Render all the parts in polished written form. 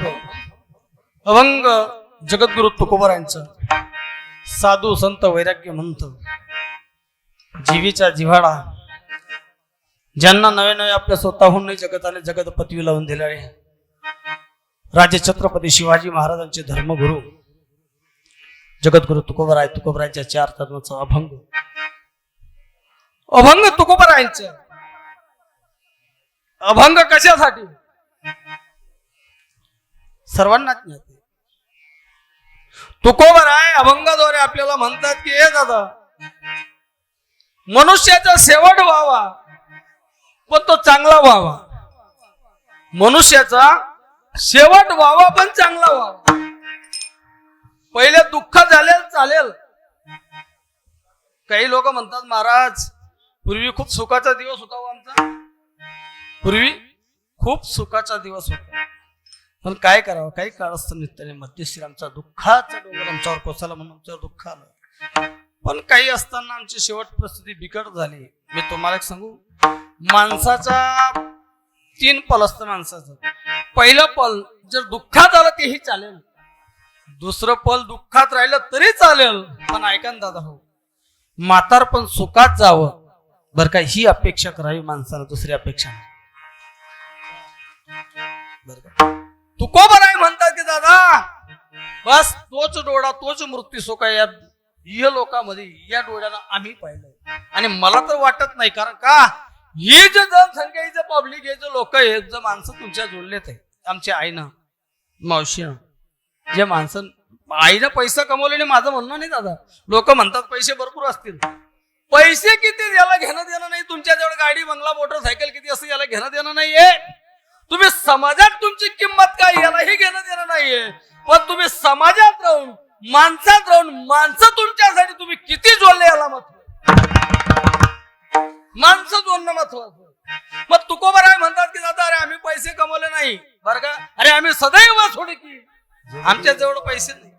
अभंग जगद्गुरु तुकोबरायांचं साधू संत वैराग्य मंत जीवीचा जिव्हाळा ज्यांना नवे नवे आपल्या स्वतःहून जगताने जगत पदवी लावून दिले राजे छत्रपती शिवाजी महाराजांचे धर्मगुरु जगद्गुरु तुकोबरायांच्या 4 तत्वाचा अभंग तुकोबरायांचं अभंग कशासाठी सर्वांना ज्ञात तुकोबराय अभंगाद्वारे आपल्याला म्हणतात की हे दादा मनुष्याचा शेवट व्हावा पण तो चांगला व्हावा मनुष्याचा शेवट व्हावा पण चांगला व्हावा पहिले दुःख झालेल चालेल काही लोक म्हणतात महाराज पूर्वी खूप सुखाचा दिवस होता हो आमचा पूर्वी खूप सुखाचा दिवस होता पण काय करावं काही काळाचं नित्याने मध्यश्री आमचा दुःखाचा डोंगर आमच्यावर कोसळला म्हणून आमच्यावर दुःख आलं पण काही असताना आमची शेवट परिस्थिती बिकट झाली मी तुम्हाला एक सांगू माणसाचा 3 पल असतं माणसाचं पहिलं पल जर दुःखात आलं तेही चालेल दुसरं पल दुःखात राहिलं तरी चालेल पण ऐका ना दादा हो म्हातारपण सुखात जावं बर का ही अपेक्षा करावी माणसाला दुसरी अपेक्षा नाही बर का तुकोबराय म्हणतात की दादा बस तोच डोळा तोच मृत्यू सोका या लोकांमध्ये या डोळ्याला आम्ही पाहिलं आणि मला तर वाटत नाही कारण का ही जे जनसंख्या ही जे पब्लिक हे जे लोक आहेत जे माणसं तुमच्या जोडलेत आहे आमच्या आईनं मावशीनं जे माणसं आईनं पैसा कमवले नाही माझं म्हणणं नाही दादा लोक म्हणतात पैसे भरपूर असतील पैसे किती याला घेणं देणं नाही तुमच्या जवळ गाडी बंगला मोटरसायकल किती असं याला घेणं देणं नाहीये तुम्ही समाजात तुमची किंमत काय यालाही घेणं देणं नाहीये पण तुम्ही समाजात राहून माणसात राहून माणसं तुमच्यासाठी तुम्ही किती जोडले याला महत्व माणसं जोडणं महत्वाचं मग तुकोबराय म्हणतात की दादा अरे आम्ही पैसे कमवले नाही बरं का अरे आम्ही सदैव सोडकी आमच्या जवळ पैसे नाही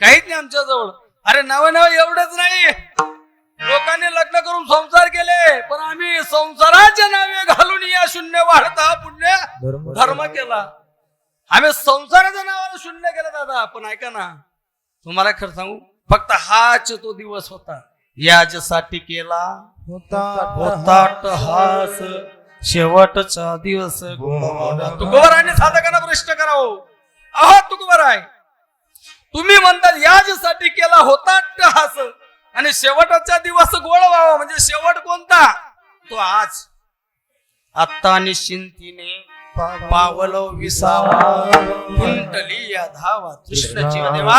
काहीच नाही आमच्या जवळ अरे नवं एवढंच नाही लोकांनी लग्न करून संसार केले पण आम्ही संसाराच्या नावे घालून या शून्य वाढता पुण्य धर्म केला आम्ही संसाराच्या नावाने शून्य केलं दादा पण ऐका ना तुम्हाला खरं सांगू फक्त हाच तो दिवस होता याच्यासाठी केला होता हास शेवटचा दिवस तुकोबरायने साधकांना प्रश्न करावं अहो तुकोबराय तुम्ही म्हणतात याच्यासाठी केला होता हास आणि शेवटचा दिवस गोळ व्हावा म्हणजे शेवट कोणता तो आज आत्ता निश्चिंतीने पावलो विसावा कुंडली या धावा कृष्णाची देवा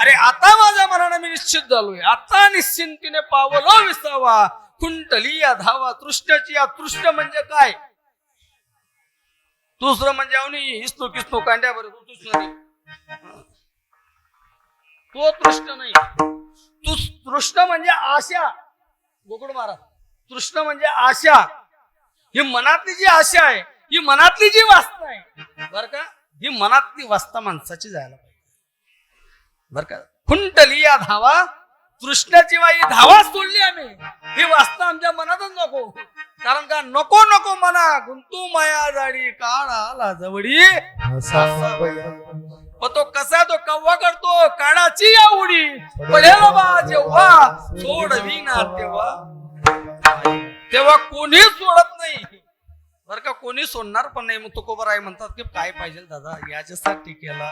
अरे आता माझ्या मनाने मी निश्चित झालोय आता निश्चिंतीने पावलो विसावा कुंडली या धावा तृष्णाची या तृष्ण म्हणजे काय दुसरं म्हणजे अवनी हिस्तो किस्तो कांड्या बरं तृष्ण नाही तो तृष्ण नाही तृष्ण म्हणजे आशा गोकुळ महाराज तृष्ण म्हणजे आशा ही मनातली जी आशा आहे ही मनातली जी वासना आहे बर का ही मनातली वासना माणसाची जायला पाहिजे बर का कुंडली या धावा तृष्णाची वाई धावा सोडली आम्ही ही वासना आमच्या मनातच नको कारण का नको नको मना गुंतू माया जाडी काळ आला जवळी तो कसा तो कव्वा करतो काळाची या उडी पडेल बा जेव्हा सोडवी ना तेव्हा कोणी सोडत नाही बर का कोणी सोडणार पण नाही मग तुकोबराय म्हणतात की काय पाहिजे दादा याच्यासाठी केला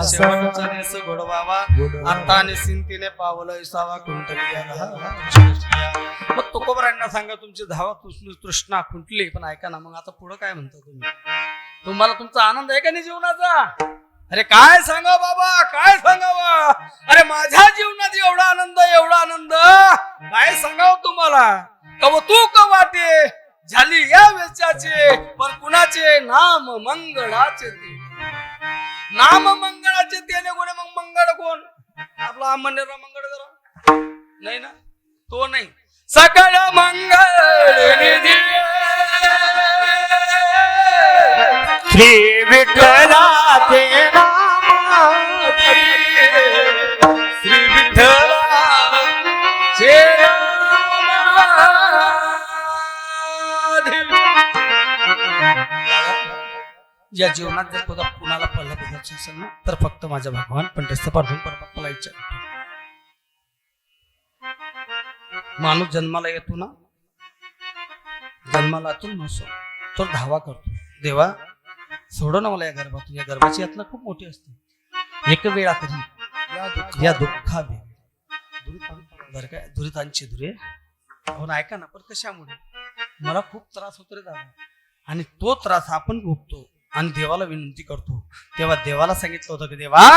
शेवटचा दिवस गोडवावा आता निश्चिंतीने पावलं विसावा कुंटली मग तुकोबरायांना सांगा तुमची धावा तृष्णा खुंटली पण ऐका ना मग आता पुढे काय म्हणता तुम्ही तुम्हाला तुमचा आनंद आहे का नाही जीवनाचा अरे काय सांगा बाबा काय सांगावा अरे माझ्या जीवनात एवढा आनंद काय सांगावं तुम्हाला कौतुक वाटे झाली या वेचाचे पण कुणाचे नाम मंगळाचे ते नाम मंगळाचे त्याने कोण मग मंगळ कोण आपला अमनेरा मंगळ करा नाही ना तो नाही सकळ मंगळ निधी श्री विठ्ठलाचे नाम श्री विठ्ठलाचे या जीवनात जर कुणाला पडलं बघायचं असेल ना तर फक्त माझ्या भगवान पंडित परमात्माला इच्छा माणूस जन्माला येतो ना, जन्माला नसो तो धावा करतो, देवा सोडो ना मला या गर्भातून, या गर्भाची यातना खूप मोठी असते, एक वेळा तरी या दुःखा बरं काय दुरितांची दुरे हो ऐका ना, पण कशामुळे मला खूप त्रास होतो रे दादा, आणि तो त्रास आपण भोगतो आणि देवाला विनंती करतो, तेव्हा देवाला सांगितलं होतं की देवा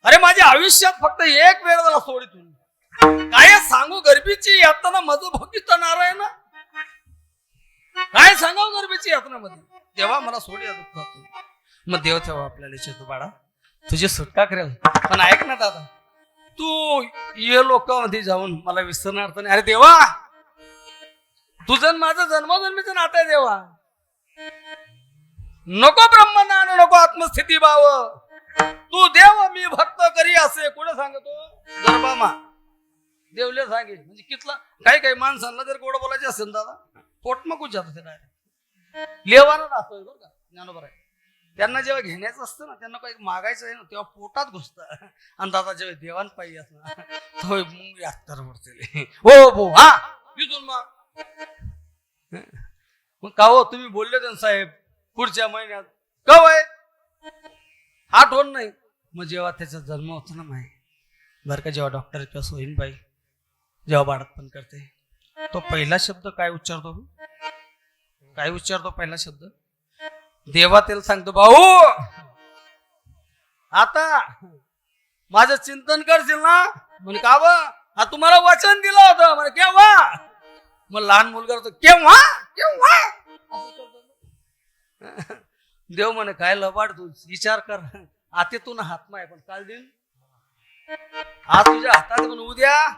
अरे माझ्या आयुष्यात फक्त एक वेळ मला सोडितून काय सांगू, गर्भीची यातना मज भोगित नारायण, काय सांगाव गर्भीची यातनामध्ये, देवा मला सोड या दुःखातून. मग देव तेव्हा आपल्याला विचारतो बाळा तुझी सुटका करेल, पण ऐक ना दादा तू ये लोकांमध्ये जाऊन मला विसरणार तर नाही. अरे देवा तुझं माझं जन्मोजन्मीचं नातं आहे देवा, नको ब्रह्मज्ञान नको आत्मस्थिती भाव, तू देव मी भक्त करी असे कुठे सांगतो गर्भामा देवले सांगे, म्हणजे कितला काही काही माणसांना जर गोड बोलायचे असेल दादा पोट मग जात डायरेक्ट लेवाना राहतोय बरं का, ज्ञानोबर आहे. त्यांना जेव्हा घेण्याचं असतं ना, त्यांना काही मागायचं आहे ना, तेव्हा पोटात घुसतं, आणि दादा जेव्हा देवान पाहिजे असणार तो मग यात्तर पडते हो भो हा इथून मग का हो तुम्ही बोलले तर साहेब पुढच्या महिन्यात कव आहे आठवण नाही, मग जेव्हा त्याचा जन्म होतो ना माय बरं का, जेव्हा डॉक्टर किंवा सोहीनबाई जेव्हा बाळातपण करते तो पहिला शब्द काय उच्चारतो, काय उच्चारतो पहिला शब्द, देवा त्याला सांगतो भाऊ आता माझं चिंतन करशील ना, म्हणे का बा तुम्हाला वचन दिलं होतं म्हणे केव्हा, मग लहान मुलगा होतो केव्हा केव्हा देव म्हणे काय लबाड तू विचार कर, आतेतून हातमा आहे पण काल देईल आज तुझ्या हातात पण उद्या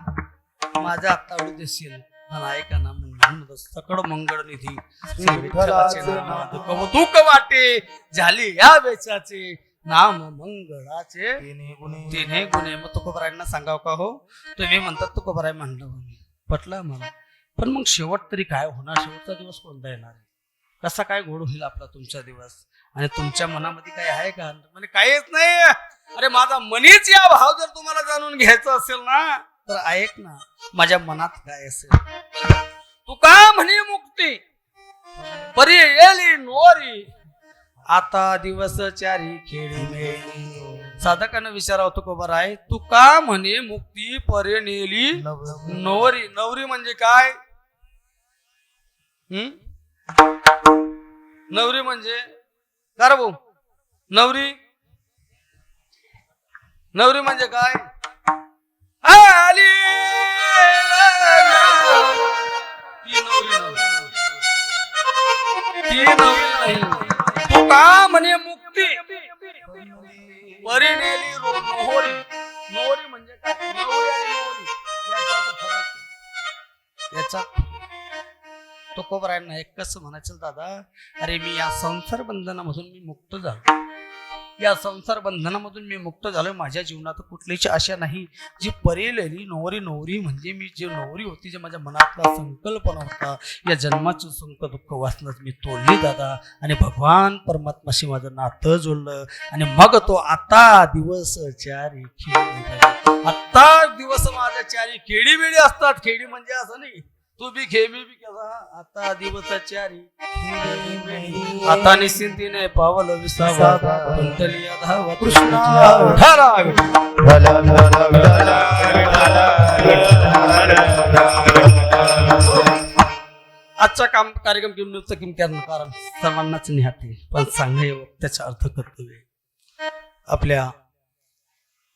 माझ्या हातावडी देशील, ऐका ना सकड मंगळ निधी कौतुक वाटे झाली या वेचाचे नाम मंगळाचे तिने गुणे. मग तुकोबरायांना सांगाव का हो, तुम्ही म्हणतात तुकोबराय म्हणलं पटलं मला, पण मग शेवट तरी काय होणार, शेवटचा दिवस कोणता येणार आहे, कसा काय गोड होईल आपला तुमचा दिवस, आणि तुमच्या मनामध्ये काय आहे का, म्हणजे काहीच नाही. अरे माझा मनीच या भाव जर तुम्हाला जाणून घ्यायचा असेल ना तर ऐक ना माझ्या मनात काय असेल, तू का म्हणे मुक्ती परी येली नोरी आता दिवस चारी खेळी मेली. साधकानं विचारावं तुकोबराय तू का म्हणे मुक्ती परे नेली नवरी, नवरी म्हणजे काय, नवरी म्हणजे का भाऊ, नवरी नवरी म्हणजे काय, आली ती नवरी नाही, तू का म्हणे मुक्ती परिणेली नोहरी, नोहरी म्हणजे काय, नवरी आणि नोहरी याच्यात फरक, याचा तुकोबरायांना एकच म्हणायचं दादा, अरे मी या संसार बंधनामधून मी मुक्त झालो, या संसार बंधनामधून मी मुक्त झालोय, माझ्या जीवनात कुठलीच आशा नाही, जी परेलेली नवरी, नवरी म्हणजे मी जे नवरी होती, जे माझ्या मनातला संकल्पना होता, या जन्माचं संक दुःख वासनाच मी तोडली दादा, आणि भगवान परमात्माशी माझं नातं जोडलं, आणि मग तो आता दिवस चारी खेळी, आता दिवस माझ्या चारी खेडी बेडी असतात, खेडी म्हणजे असं नाही तू बी घे मी बी केला, आता दिवस चारी आता निश्चिंतीने पावल विसावा पंतली धावा कृष्ण आजचा कार्यक्रम किंवा नृत्य किम कारण सर्वांनाच निहाते, पण सांगणे त्याचा अर्थ कर्तव्य. आपल्या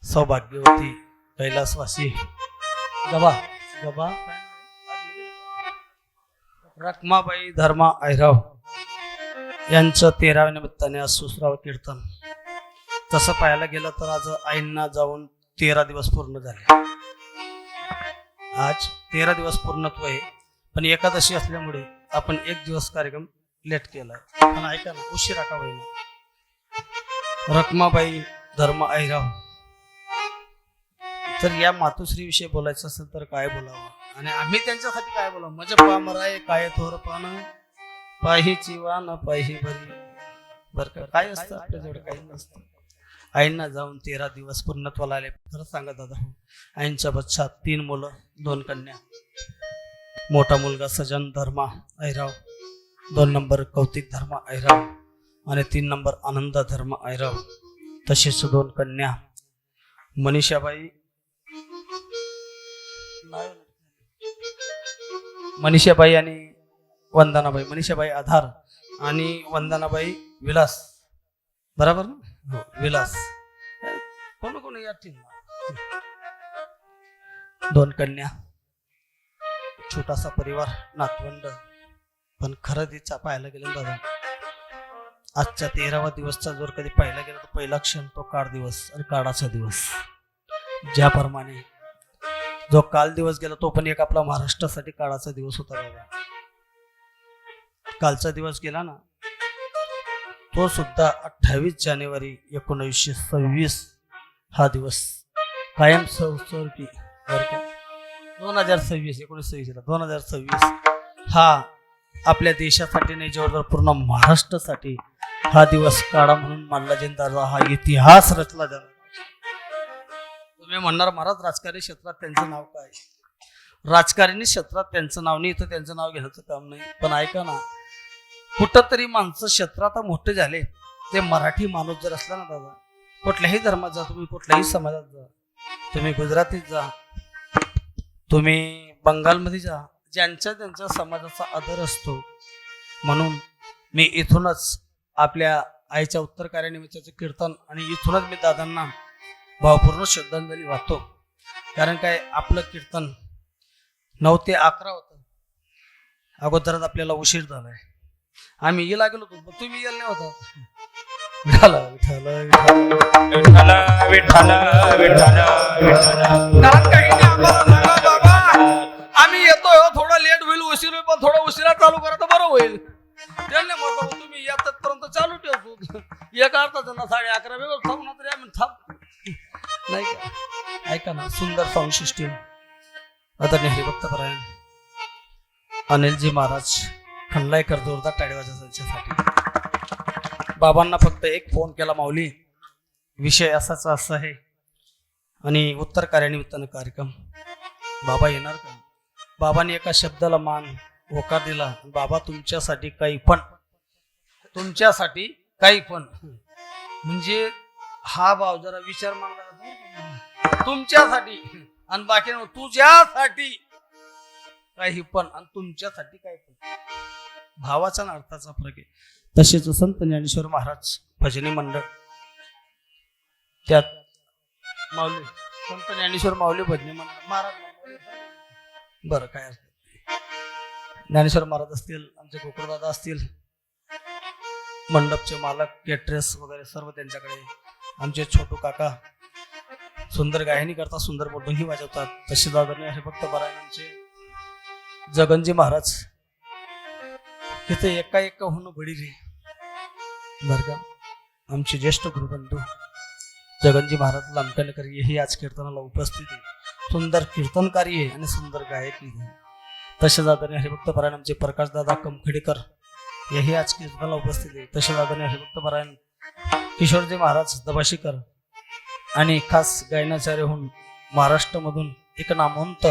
सौभाग्यवती कैलासवासी गबा गबा रखमाबाई धर्मा ऐराव यांचं 13व्या निमित्ताने आज सुसराव कीर्तन. तसं पाहायला गेलं तर आज आईंना जाऊन 13 दिवस पूर्ण झाले, आज 13 दिवस पूर्णत्व आहे, पण एकादशी असल्यामुळे आपण 1 दिवस कार्यक्रम लेट केलाय. पण ऐका ना उशिरा का होईना, रखमाबाई धर्मा ऐराव, तर या मातोश्री विषयी बोलायचं असेल तर काय बोलावं, आणि आम्ही त्यांच्यासाठी काय बोलावं, म्हणजे पामराय काय थोर पान पाही चिवान पाही भरी बरं का काय असतं आपल्याजवळ काही नसतं. आईंना जाऊन 13 दिवस पूर्णत्वाला आले. खरं सांगा दादा हो, आईंच्या बच्चा 3 मुलं 2 कन्या. मोठा मुलगा सजन धर्मा ऐराव, 2 नंबर कौतिक धर्मा ऐराव आणि 3 नंबर आनंद धर्मा ऐराव. तसेच 2 कन्या मनीषाबाई आणि वंदनाबाई. मनीषाबाई आधार आणि वंदनाबाई विलास. बरोबर ना? हो विलास. कोण कोण या टीम. 2 कन्या, छोटासा परिवार, नातवंड. पण खरं तिचा पाहायला गेलं ना दादा, आजच्या 13वा दिवसचा जर कधी पाहायला गेला तर पहिला क्षण तो काळ दिवस आणि काळाचा दिवस. ज्याप्रमाणे जो काल दिवस गेला तो पण एक आपला महाराष्ट्रासाठी काळाचा दिवस होता बाबा. कालचा दिवस गेला ना तो सुद्धा 28 जानेवारी 1926 हा दिवस कायम स्वरूपी 2026 हा आपल्या देशासाठी नाही, जवळजवळ पूर्ण महाराष्ट्रासाठी हा दिवस काळा म्हणून मानला जाणारा हा इतिहास रचला जाणार. तुम्ही म्हणणार महाराज राजकारणी क्षेत्रात त्यांचं नाव काय? राजकारणी क्षेत्रात त्यांचं नाव नाही, इथं त्यांचं नाव घेण्याचं काम नाही. पण ऐका ना, कुठंतरी माणसं क्षेत्रात मोठे झाले. ते मराठी माणूस जर असला ना दादा, कुठल्याही धर्मात जा तुम्ही, कुठल्याही समाजात जा तुम्ही, गुजरातीत जा तुम्ही, बंगालमध्ये जा, ज्यांच्या त्यांच्या समाजाचा आदर असतो. म्हणून मी इथूनच आपल्या आईच्या उत्तर कार्यानिमित्ताचे कीर्तन आणि इथूनच मी दादांना भावपूर्ण श्रद्धांजली वाहतो. कारण काय, आपलं कीर्तन 9 ते 11 होतं. अगोदरच आपल्याला उशीर झालाय. आम्ही येला गेलो होतो, तुम्ही येल नाही होता. विठाला विठाला विठाला विठाला विठाला विठाला. आम्ही येतोय, थोडं लेट होईल, उशीर होईल, पण थोडा उशिरा चालू करा तर बरं होईल. त्यांनी म्हटलं तुम्ही येतपर्यंत चालू ठेवतो. एका अर्थाचं ना 11:30 वेळ थांबणार तरी आम्ही थांब नाही का. ऐका ना, सुंदर साऊंड सिस्टीम आदरणीय हरिभक्तपरायण अनिलजी महाराज खंडलायकर, जोरदार टाळी वाजवा त्यांच्यासाठी. बाबांना फक्त एक फोन केला, माऊली विषय असाच असा आहे आणि उत्तर कार्यानिमित्तानं कार्यक्रम, बाबा येणार का? बाबांनी एका शब्दाला मान होकार दिला. बाबा तुमच्यासाठी काही पण, तुमच्यासाठी काही पण, म्हणजे हा भाव जरा विचार मानला जातो. तुमच्यासाठी आणि बाकी तुझ्यासाठी काही पण आणि तुमच्यासाठी काही पण, भावाचा आणि अर्थाचा फरक आहे. तसेच संत ज्ञानेश्वर महाराज भजनी मंडळ, त्यात माऊली संत ज्ञानेश्वर माऊली भजनी मंडळ महाराज. बरं काय अर्थ, ज्ञानेश्वर महाराज असतील, आमचे गोकुळदादा असतील, मंडपचे मालक, केटरेस वगैरे सर्व त्यांच्याकडे. आमचे छोटू काका सुंदर गायनी करतात, सुंदर मृदंगी वाजवतात. तसे दादाने हरिभक्त परायणांचे जगनजी महाराज तिथे एका होणं बडीले बर का. आमचे ज्येष्ठ गुरुबंधू जगनजी महाराज लांबकानेकर हेही आज कीर्तनाला उपस्थित आहे. सुंदर कीर्तनकारी आहे आणि सुंदर गायकी आहे. तसेच दादाने हरिभक्त परायण आमचे प्रकाश दादा कमखेडेकर हेही आज कीर्तनाला उपस्थित आहे. तसेच दादाने हरिभक्त परायण किशोरजी महाराज दबाशीकर आणि खास गायनाचार्य होऊन महाराष्ट्रामधून एक नामवंत,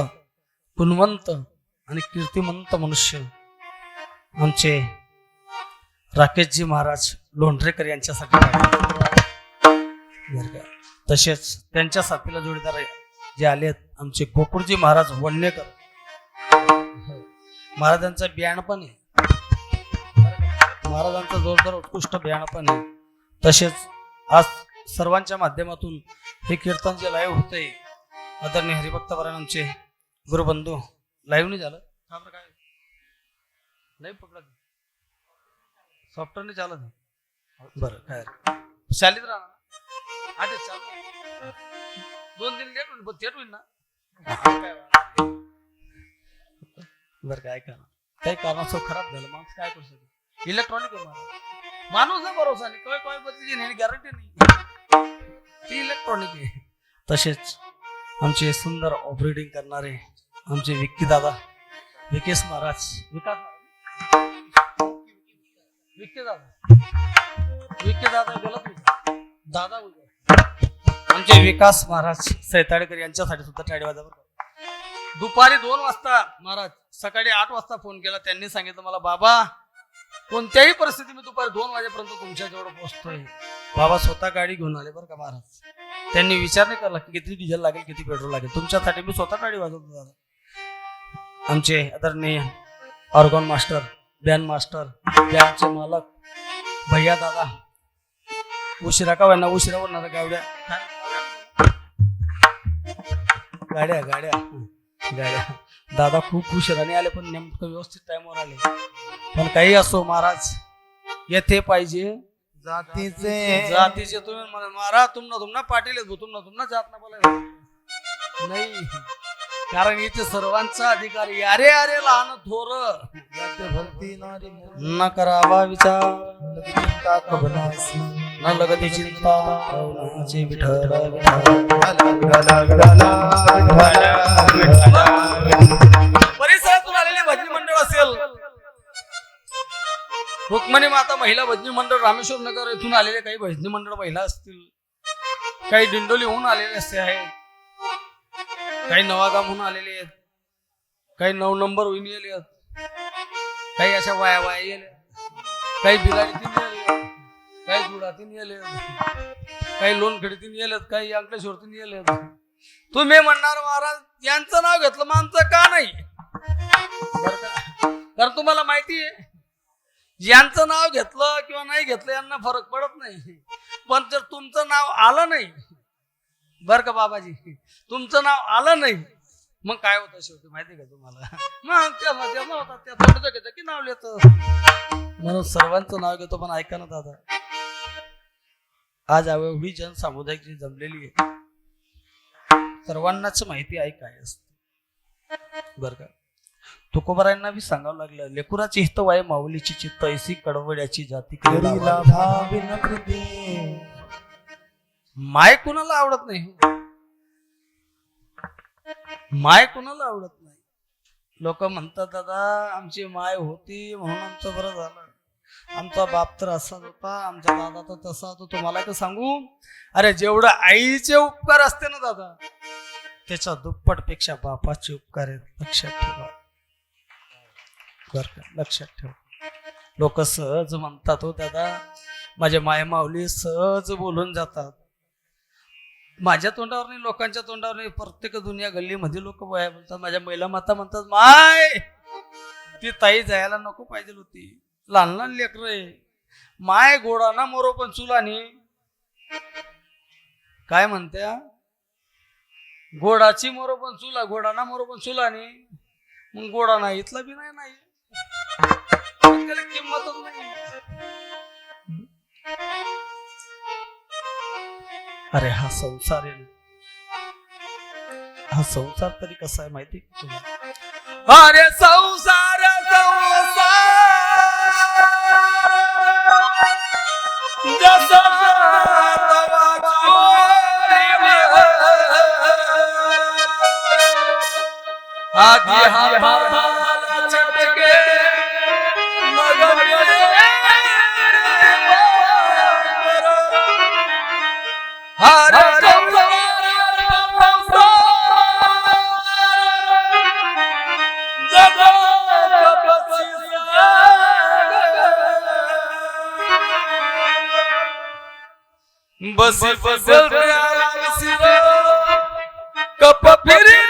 गुणवंत आणि कीर्तिमंत मनुष्य आमचे राकेशजी महाराज लोंढरेकर यांच्यासाठी. तसेच त्यांच्या साथीला जोडीदार जे आले आमचे गोकुळजी महाराज वडनेकर, महाराजांचा बियाण पण आहे, महाराजांचा जोरदार उत्कृष्ट बियाण पण आहे. तसेच आज सर्वांच्या माध्यमातून हे कीर्तन जे लाईव्ह होते, आदरणीय हरिभक्त परायण आमचे गुरुबंधू, लाईव्ह नाही झालं काय लाईव्ह पकडा सॉफ्टवेअर नाही चालत. बरं काय चालित राहा, आठ चालू 2 दिन लेट होईल, थेट होईल ना. बरं काय का काही कारणास्तव खराब झालं, माणूस काय करू शकतो. इलेक्ट्रॉनिक माणूस ना भरोसा नाही, काय बदली नाही, गॅरंटी नाही, ती इलेक्ट्रॉनिक आहे. तसेच आमचे सुंदर ऑपरेटिंग करणारे आमचे विक्की दादा, विकेश महाराज, विकास विक्की दादा विके दादा गलत नाही. दादा आमचे विकास महाराज सैताडेकर यांच्यासाठी सुद्धा टाळी वाजा बरं. दुपारी 2 वाजता महाराज सकाळी 8 वाजता फोन केला. त्यांनी सांगितलं मला बाबा कोणत्याही परिस्थिती मी दुपारी 2 वाजेपर्यंत तुमच्या जवळ पोहोचतोय. बाबा स्वतः गाडी घेऊन आले बरं का महाराज. त्यांनी विचार नाही केला की किती डिझेल लागेल किती पेट्रोल लागेल. तुमच्यासाठी मी स्वतः गाडी वाजवतो दादा. आमचे आदरणीय ऑर्गन मास्टर बँड मास्टर बँडचे मालक भैया दादा उशिरा का व्हायना उशिरा होणार गावड्या गाड्या गाड्या गाड्या दादा खूप उशिराने आले पण नेमकं व्यवस्थित टाइमवर आले. पण काही असो महाराज येथे पाहिजे जातीचे तुम्ही महाराज तुमना पाटील तुमना जात ना बोला नाही. कारण इथे सर्वांचा अधिकार यारे अरे लहान थोर न करावा विचार न लगती चिंता परिसरातून आलेले भजनी मंडळ असेल रुक्मिणी माता महिला भजनी मंडळ रामेश्वर नगर येथून आलेले काही भजनी मंडळ महिला असतील. काही दिंडोलीहून आलेले असे आहेत. काही नवागामहून आलेले आहेत. काही 9 नंबर होऊन गेले आहेत. काही अशा वाया गेल्या. काही बिलाडीतून गेले काही जुडातून गेले काही लोणखडीतून गेलेत काही अंकलेश्वरतून गेलेत. तुम्ही म्हणणार महाराज यांचं नाव घेतलं मग आमचं का नाही बरं का. कारण तुम्हाला माहिती आहे यांचं नाव घेतलं किंवा नाही घेतलं यांना फरक पडत नाही. पण जर तुमचं नाव आलं नाही बर का बाबाजी तुमचं नाव आलं नाही मग काय होतं शेवटी माहिती का तुम्हाला. मग तेव्हा होतात त्या थोडं घेतं की नाव लिहितं. म्हणून सर्वांचं नाव घेतो. पण ऐका ना दादा आज एवढी जनसामुदायिक जी जमलेली आहे सर्वांनाच माहिती आहे काय असते बर का. तुकोबारायांना बी सांगावं लागलं लेकुराची हित वाय माऊलीची चित्त ऐसी कडवड्याची जाती माय कुणाला आवडत नाही. माय कुणाला आवडत नाही. लोक म्हणतात दादा आमची माय होती म्हणून आमचं बरं झालं. आमचा बाप तर असाच होता आमचा दादा तर तसा होता. तुम्हाला का सांगू अरे जेवढं आईचे उपकार असते ना दादा त्याच्या दुप्पट पेक्षा बापाचे उपकार आहेत. लक्षात ठेवा बर का लक्षात ठेवा. लोक सहज म्हणतात हो दादा माझे माय माऊली सहज बोलून जातात. माझ्या तोंडावर नाही लोकांच्या तोंडावर नाही. प्रत्येक दुनिया गल्लीमध्ये लोक बाया बोलतात. माझ्या महिला माता म्हणतात माय ती ताई जायला नको पाहिजे होती. लहान लहान लेकर माय गोडाना मोरो पण चुलानी काय म्हणत्या गोडाची मोरो पण चुला गोडाना मोरो पण चुलानी. मग गोडा नाही इथला बी नाही त्याला किंमतच नाही. अरे हा संसार आहे हा संसार तरी कसा आहे माहिती तुम्हाला. अरे संसार जसा आधी हाल चटके बस बसल कप फिरी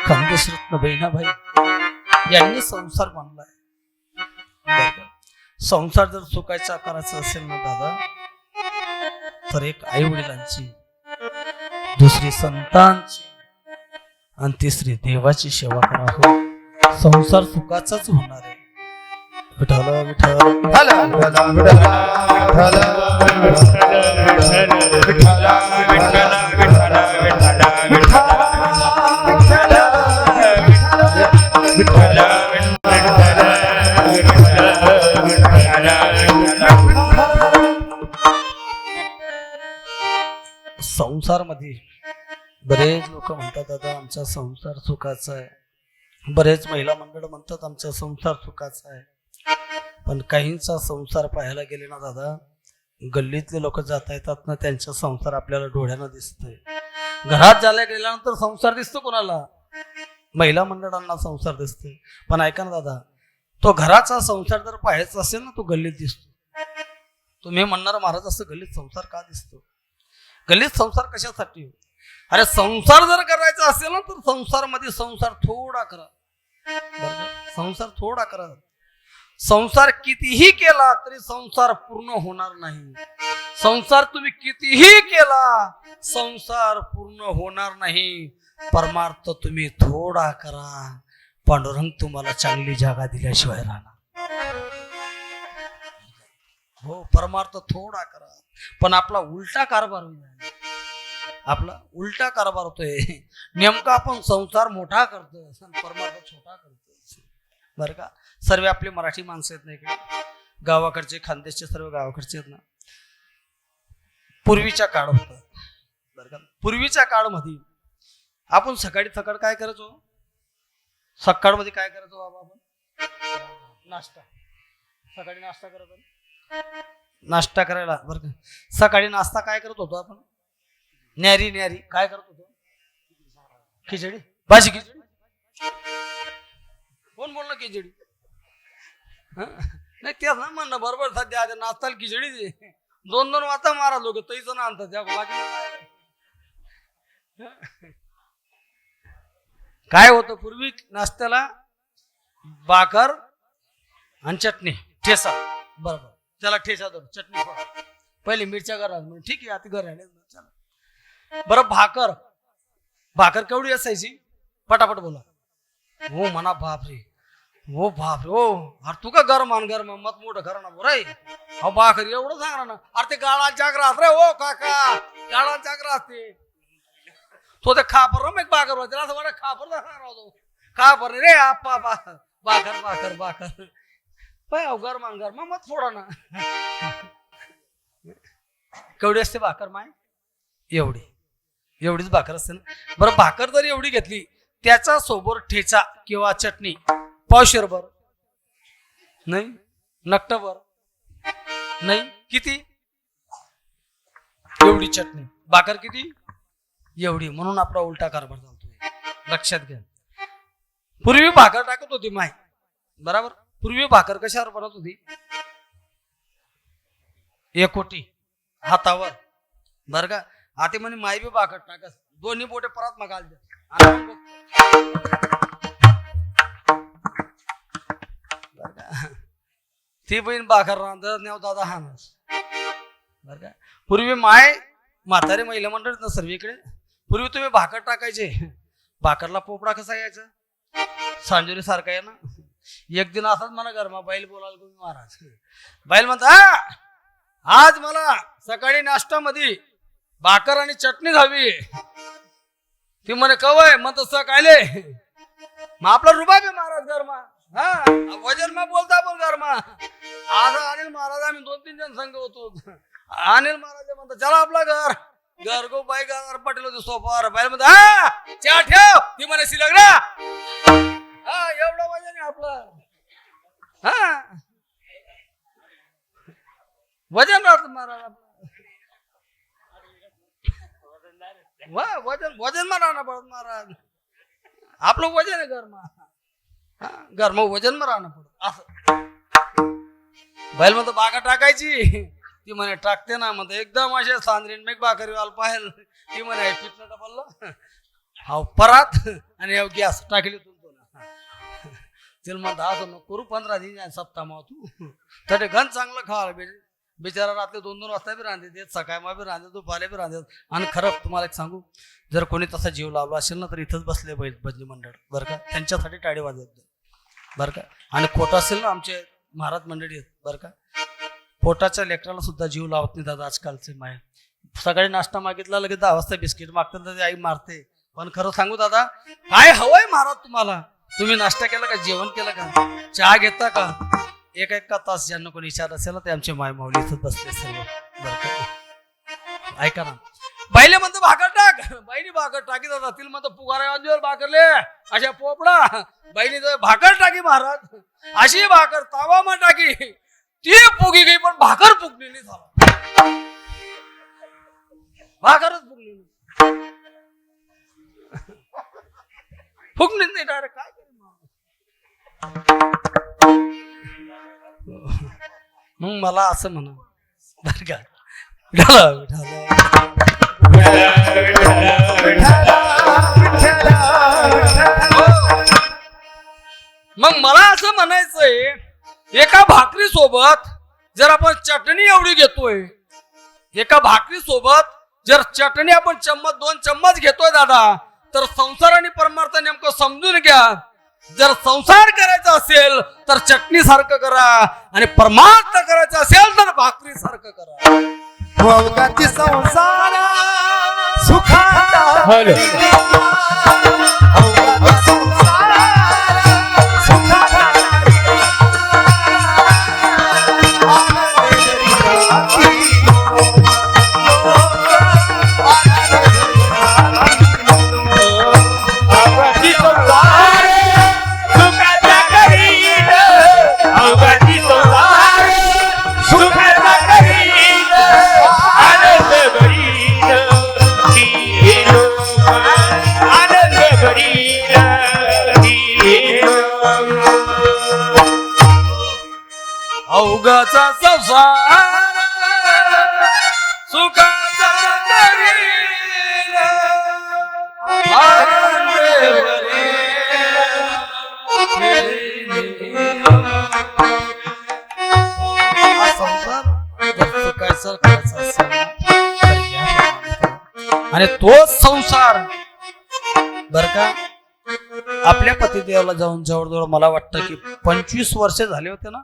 खानदेशरत्न बहिणाबाई यांनी संसार मानलाय. संसार जर सुखाचा करायचा असेल ना दादा तर एक आई वडिलांची दुसरी संतांची आणि तिसरी देवाची सेवा करा. हो संसार सुखाचाच होणार आहे. विठ्ठल विठ्ठल विठ्ठल विठ्ठल विठ्ठल संसार मध्ये बरेच लोक म्हणतात दादा आमचा संसार सुखाचा आहे, बरेच महिला मंडळ म्हणतात आमचा संसार सुखाचा आहे, पण काहींचा संसार पाहायला गेले ना दादा, गल्लीतले लोक जात येतात ना त्यांचा संसार आपल्याला डोळ्यानं दिसतोय. घरात जायला गेल्यानंतर संसार दिसतो कोणाला, महिला मंडळांना संसार दिसतोय. पण ऐका ना दादा, तो घराचा संसार जर पाहायचा असेल ना तो गल्लीत दिसतो. तुम्ही म्हणणार महाराज असं गल्लीत संसार का दिसतो? गल्लीत संसार कशासाठी? अरे संसार जर करायचा असेल ना तर संसार संसार थोडा करा, संसार थोडा करा. संसार कितीही केला तरी संसार पूर्ण होणार नाही. संसार तुम्ही कितीही केला संसार पूर्ण होणार नाही. परमार्थ तुम्ही थोडा करा, पांडुरंग तुम्हाला चांगली जागा दिल्याशिवाय राहणार. हो, परमार्थ थोडा करा. पण आपला उलटा कारभार होईल, आपला उलटा कारभार होतोय. नेमका आपण संसार मोठा करतो, परमार्थ छोटा करतो. बरं का, सर्व आपले मराठी माणसं आहेत नाही का, गावाकडचे खानदेशचे सर्व गावाकडचे आहेत ना. पूर्वीच्या काळ होता बरं का, पूर्वीच्या काळमध्ये आपण सकाळी काय करायचो? सकाळ मध्ये काय करायचो बाबा? आपण नाश्ता, सकाळी नाश्ता करायचो. नाश्ता करायला बरं का, सकाळी नाश्ता काय करत होतो आपण? न्यारी न्यारी काय करत होतो? खिचडी, भाजी खिचडी. कोण बोललं खिचडी? नाही तेच ना म्हणणं बरोबर. सध्या नाश्ताला खिचडी 2-2 वाजता मारा लोक तैच ना आणतात त्या. काय होतं पूर्वी नाश्त्याला? भाकर आणि चटणी, ठेसा. बरोबर, त्याला ठेसा धरून चटणी पहिले मिरच्या करा, ठीक आहे आता घर आहे. बरं, भाकर केवढी असायची? पटापट बोला. हो म्हणा. बापरे, हो बापरे, हो. अरे तू का गरम मत मोठं करा ना बरं. हो भाकर एवढं सांगा ना. अरे ते गाळा जागरा रे. हो काका, गाळा जागरा असते तो. ते खापर मग भाकर होते असं वाटत. खापर राहतो, खापर रे आप्पा. भाकर गरम मत फोडा ना. केवढी असते भाकर माय? एवढीच भाकर असते ना. बरं, भाकर जर एवढी घेतली त्याचा सोबत ठेचा किंवा चटणी पावशेरभर नाही, नकटभर नाही, किती? एवढी चटणी, भाकर किती? एवढी. म्हणून आपला उलटा कारभार चालतोय, लक्षात घ्या. पूर्वी भाकर टाकत होती माय, बरोबर. पूर्वी भाकर कशावर बनत होती? एकोटी हातावर, बर का. आता म्हणे माय बी भाकर टाकस, दोन्ही बोटे परत मग घाल द्या. ती बहीण भाकर रांधत नेव दादा हानस, बर का. पूर्वी माय म्हातारे महिला मंडळ ना सर्वीकडे. पूर्वी तुम्ही भाकर टाकायचे, भाकरला पोपडा कसा यायचा? सांजोरी सारखा आहे ना. एक दिन असाच मला गरमा बैल बोलायला तुम्ही महाराज. बैल म्हणता आज मला सकाळी नाश्त्यामध्ये भाकर आणि चटणी हवी. ती म्हणे कवय मग तसं कायले मग आपला रुबाब आहे महाराज गरमा. हा वजन मग बोलता पण गरमा. आज अनिल महाराज आम्ही 2-3 जण संघ होतो. अनिल महाराज म्हणतात चला आपला घर गो बाई घर पटेल होते सोफावर. बाई म्हणतात हा चहा ठेव. ती म्हणे शिलग ना. हा एवढं वजन आहे आपलं. हा वजन राहत महाराज. वजन मा राहणं पडत महाराज. आपलं वजन आहे गरमा. गरम वजन मा राहणं पडत असं. बैल म्हणतो बागा टाकायची. ती म्हणे टाकते ना. म्हणतो एकदम असे सांद्रीन मेघ भाकरी वाल पाहेल. ती म्हणे पिठलं डबल हा परात आणि गॅस टाकली तुमतो ना. तिला म्हणतो असं नको करू 15 दिन सप्ताह मा तू तर घन चांगलं खावा. बिचारा रात्री 2-2 वाजता बी रांधे देत, सकाळी बी रांधे, दुपारी बी रांधे. आणि खरं तुम्हाला एक सांगू, जर कोणी तसा जीव लावला असेल ना तर इथंच बसले भजनी मंडळ बरं का. त्यांच्यासाठी टाळी वाजवत बरं का. आणि खोटं असेल ना आमचे महाराज मंडळी आहेत बरं का. पोटाच्या लेकराला सुद्धा जीव लावत नाही दादा आजकालचे माय. सकाळी नाश्ता मागितला लगेच 10 वाजता बिस्किट मागतात तर आई मारते. पण खरं सांगू दादा, काय हवंय महाराज तुम्हाला? तुम्ही नाश्ता केला का? जेवण केलं का? चहा घेता का? एक तास ज्यांना कोणी विचार असेल ना ते आमचे माय माऊली इथं बसले सर्व बरं का. ऐका ना, बाईले म्हणतो भाकर टाक, बाईने भाकर टाकी दादा. तिला म्हणतो पुगारा भाकरले अशा पोपडा. बाईने भाकर टाकी महाराज, अशी भाकर तावा मा टाकी. ती फुगी गई पण भाकर फुगली नाही झाला. भाकरच फुगली नाही, फुगली नाही डायरेक्ट. काय करेल मग मला असं म्हणा बर का. मग मला असं म्हणायचंय, एका भाकरी सोबत जर आपण चटणी एवढी घेतोय, एका भाकरी सोबत जर चटणी आपण 2 चम्मच घेतोय दादा, तर संसार आणि परमार्थ नेमकं समजून घ्या. जर संसार करायचा असेल तर चटणी सारखं करा, आणि परमार्थ करायचं असेल तर भाकरी सारखं करा. अवघाती संसार सुखाचा अवघाचा संसार सुखाचा करील, आणि तो संसार बर का. आपल्या पतिदेवाला जाऊन जवळजवळ मला वाटतं की 25 वर्ष झाले होते ना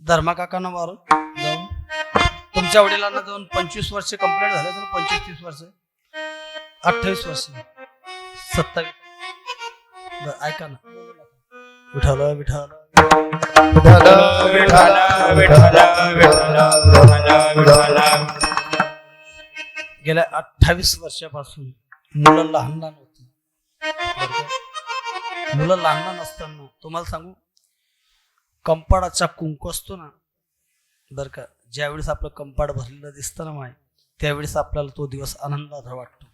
धर्मा काकांना मारून जाऊन. तुमच्या वडिलांना जाऊन 25 वर्ष कंप्लीट झाले तर 25-30 वर्ष 28 वर्ष 27. ऐका ना, विठाला विठाला गेल्या 28 वर्षापासून मुलं लहान लहान होती. मुलं लहान लहान असताना तुम्हाला सांगू, कंपाडाचा कुंकू असतो ना बर का, ज्यावेळेस आपलं कंपाड भरलेलं दिसतं ना माय, त्यावेळेस आपल्याला तो दिवस आनंदाचा वाटतो.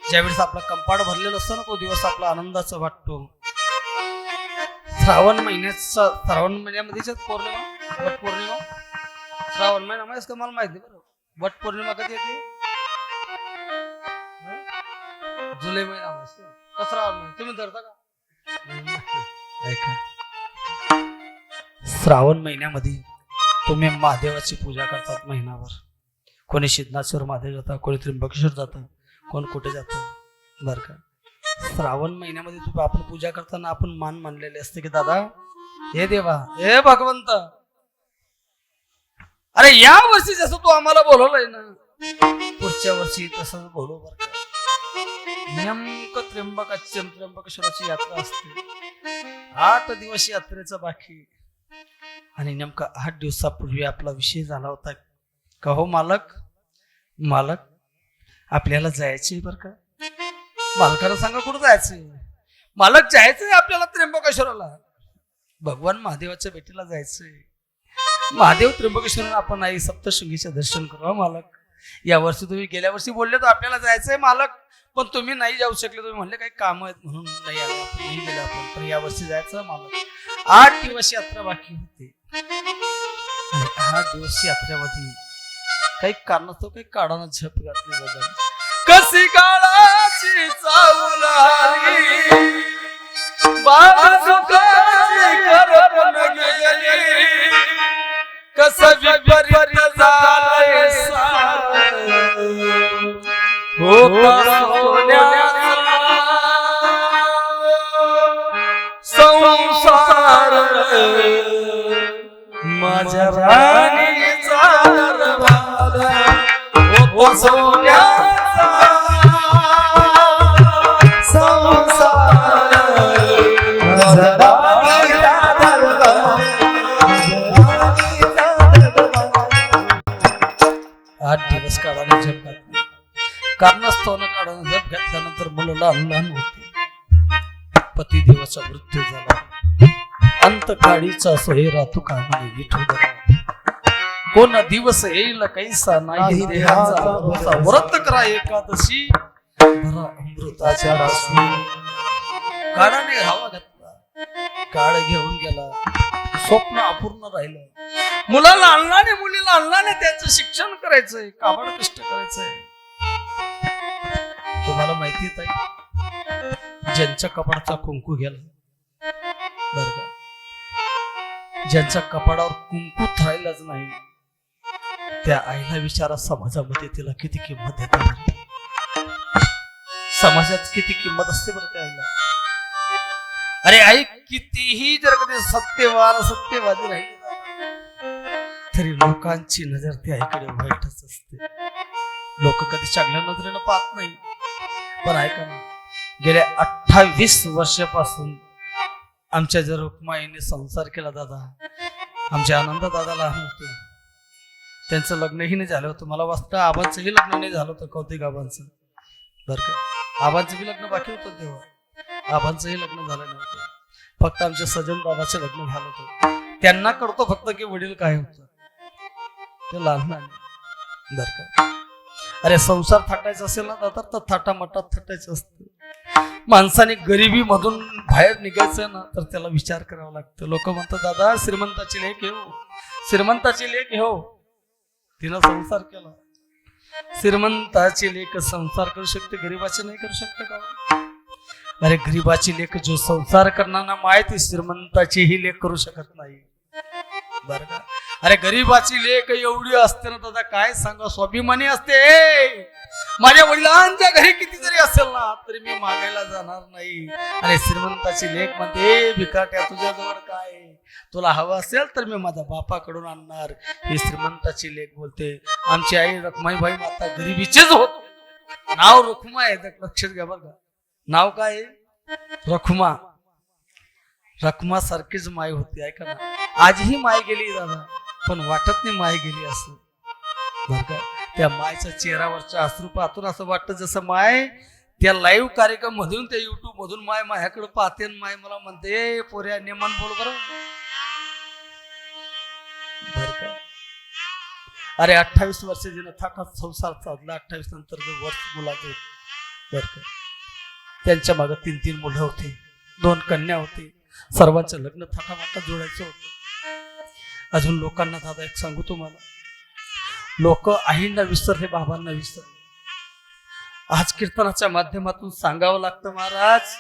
ज्यावेळेस आपला कंपाड भरलेलं असतं ना तो दिवस आपला आनंदाचा वाटतो. श्रावण महिन्यामध्ये पौर्णिमा, वट पौर्णिमा श्रावण महिन्यामध्ये का मला माहिती बरं. वट पौर्णिमा कधी येते? जुलै महिना असतो का श्रावण महिना? तुम्ही धरता का? ऐका, श्रावण महिन्यामध्ये तुम्ही महादेवाची पूजा करतात महिनाभर. कोणी सिद्धनाथेश्वर महादेव जातात, कोणी त्र्यंबकेश्वर जातं, कोण कुठे जातं बर का. श्रावण महिन्यामध्ये तुम्ही आपण पूजा करताना आपण मान मानलेले असते की दादा हे देवा, हे भगवंत, अरे या वर्षी जसं तू आम्हाला बोलवलंय ना, पुढच्या वर्षी तसं बोलव बर का. नेमकं त्र्यंबकेश्वराची यात्रा असते. 8 दिवस यात्रेचं बाकी, आणि नेमका 8 दिवसापूर्वी आपला विषय झाला होता का हो मालक आपल्याला जायचंय बर का. मालकाला सांगा कुठं जायचंय? मालक जायचंय आपल्याला त्र्यंबकेश्वराला, भगवान महादेवाच्या भेटीला जायचंय. महादेव त्र्यंबकेश्वर आपण आई सप्तशृंगीचे दर्शन करू मालक. या वर्षी तुम्ही गेल्या वर्षी बोलले तर आपल्याला जायचंय मालक, पण तुम्ही नाही जाऊ शकले. तुम्ही म्हणले काही काम आहेत म्हणून नाही आले, आपण नाही गेलो आपण. पण या वर्षी जायचं मालक. 8 दिवस यात्रा बाकी होते. 8 दिवस यात्रेमध्ये काही कारणास्तव काही काढानं झप घातली बघा. कशी काळाची चावल आली, बाळसुखाची करपण गेली, कसं विपरीत झालंय होता सोन्याचा संसार. ओ सोन्याचा संसार रजवाडीचा दरबार, रजवाडीचा दरबार. 8 दिवस काढाने जप घातली. कारणास्तव काढाने जप घातल्यानंतर मुलं लहान लहान होती. पती देवाचा मृत्यू झाला. अंतकाळीचा सोहेरा तुका म्हणे विठोदरा. कोण दिवस येईल कैसा नाही देहाचा भरोसा. व्रत करा एकादशी भरा अमृताच्या राशी. काळाने हवा घातला, काळ घेऊन गेला, स्वप्न अपूर्ण राहिलं. मुलाला आणलाने मुलीला आणलाने त्यांचं शिक्षण करायचंय, काबाड कष्ट करायचंय. तुम्हाला माहितीच आहे ज्यांच्या कपाळाचा कुंकू गेला बर का, ज्यांच्या कपाळावर कुंकू राहिलाच नाही त्या आईला विचारा समाजामध्ये तिला किती किंमत देतात. समाजात किती किंमत असते बरं का आईला. अरे आई कितीही जर कधी सत्यवादी राहील तरी लोकांची नजर त्या आईकडे वाईटच असते. लोक कधी चांगल्या नजरेनं पाहत नाही. पण ऐका ना, गेल्या 28 वर्षापासून आमच्या जर रुक्माईने संसार केला दादा, आमच्या आनंद दादा लहान होते, त्यांचं लग्नही नाही झालं होतं. मला वाटतं आबांचंही लग्न नाही झालं होतं, कौतिक आबांचं बरं का. आबांचं बी लग्न बाकी होतं तेव्हा, आबांचंही लग्न झालं नव्हतं. फक्त आमच्या सजन दादाचं लग्न झालं होतं. त्यांना कळतो फक्त की वडील काय होतं ते लहान लहान बरं का. अरे संसार थाटायचा असेल ना दादा तर थाटामाटात थाटायचं असतं. माणसाने गरिबी मधून बाहेर निघायचं ना तर त्याला विचार करावा लागतो. लोक म्हणतात दादा श्रीमंताची लेक हे हो, श्रीमंताची लेक हे हो, तिनं संसार केला. श्रीमंताची लेक संसार करू शकते, गरीबाची नाही करू शकते का? अरे गरीबाची लेक जो संसार करणार ना माय ती श्रीमंताची ही लेक करू शकत नाही बर का. अरे गरीबाची लेक एवढी असते ना दादा काय सांगा, स्वाभिमानी असते. माझ्या वडिलांच्या घरी किती जरी असेल ना तरी मी मागायला जाणार नाही. आणि श्रीमंताची लेक म्हणते भिकाट्या तुझ्याजवळ काय, तुला हवं असेल तर मी माझ्या बापाकडून आणणार. ही श्रीमंताची लेक बोलते. आमची आई रखमाईबाई माता गरिबीचीच होत. नाव रखुमा आहे, लक्षात घ्या बघा. नाव काय आहे? रखुमा. रखमा सारखीच माय होती. ऐका ना, आजही माय गेली दादा, पण वाटत नाही माय गेली असं बर का. त्या मायच्या चेहऱ्यावरच्या अश्रू पाहतून असं वाटतं जसं माय त्या लाईव्ह कार्यक्रम मधून त्या युट्यूब मधून माय माझ्याकडे पाहते. माय मला म्हणते पोऱ्या नेमान बोल बरं बर का. अरे 28 वर्ष जिनं थाटात संसार साधला, 28 नंतर जो वर्ष मुलाचे बर का, त्यांच्या मागे 3 मुलं होती, 2 कन्या होती. सर्वांचं लग्न थाटामाटात जोडायचं होतं. अजून लोकांना दादा एक सांगू तुम्हाला, लोक आईंना विसरले, बाबांना विसरले. आज कीर्तनाच्या माध्यमातून सांगावं लागतं महाराज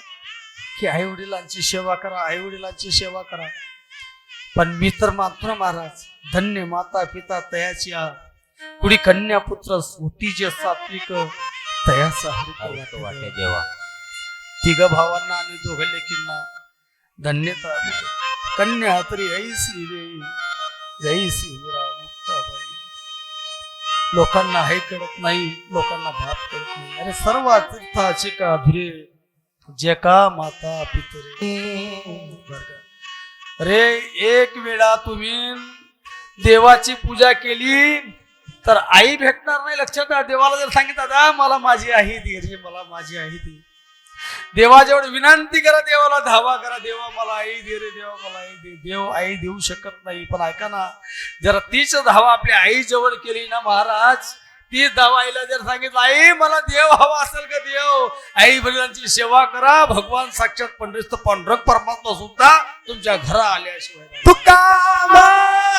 की आई वडिलांची सेवा करा, आई वडिलांची सेवा करा. पण मी तर मानतो ना महाराज, धन्य माता पिता तयाची कुडी कन्या पुत्र होती जे सात्विक तयाचा हरित वाटे देवा. 3 भावांना आणि 2 लेकींना धन्यता. कन्या तरी ऐसी रे जैसी मीरा मुक्ताबाई. लोकांना हे कळत नाही, लोकांना भात कळत नाही. अरे सर्व तीर्थाचे का धुरे जे का माता पितरे. अरे एक वेळा तुम्ही देवाची पूजा केली तर आई भेटणार नाही, लक्षात ठेवा. देवाला जर सांगितलं दादा मला माझी आई दे रे, मला माझी आई दे, देवाजवळ विनंती करा, देवाला धावा करा, देवा मला आई दे रे, देवा मला आई दे. देव आई देऊ शकत नाही. पण ऐका ना, जर तीच धावा आपल्या आई जवळ केली ना महाराज, ती धावा आईला जर सांगितलं आई मला देव हवा असेल का देव, आई वडिलांची सेवा करा, भगवान साक्षात पंढरीस्थ पांडुरंग परमात्मा सुद्धा तुमच्या घरा आल्याशिवाय तुका माया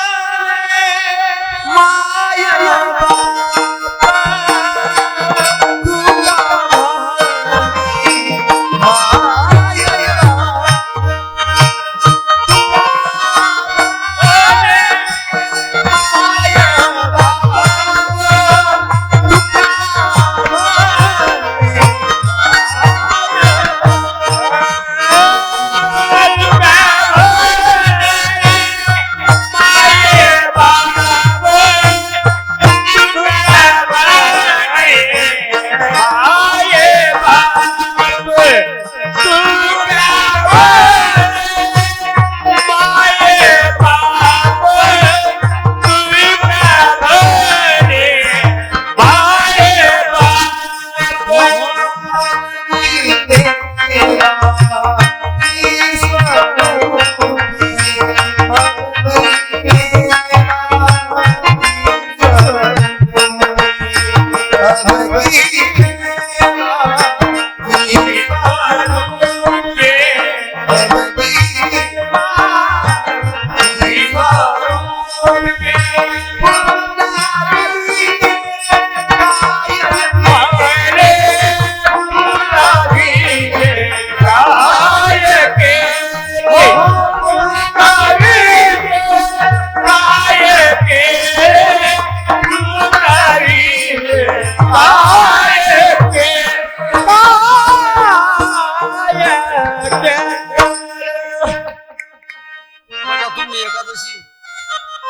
बघा तुम्ही एकादशी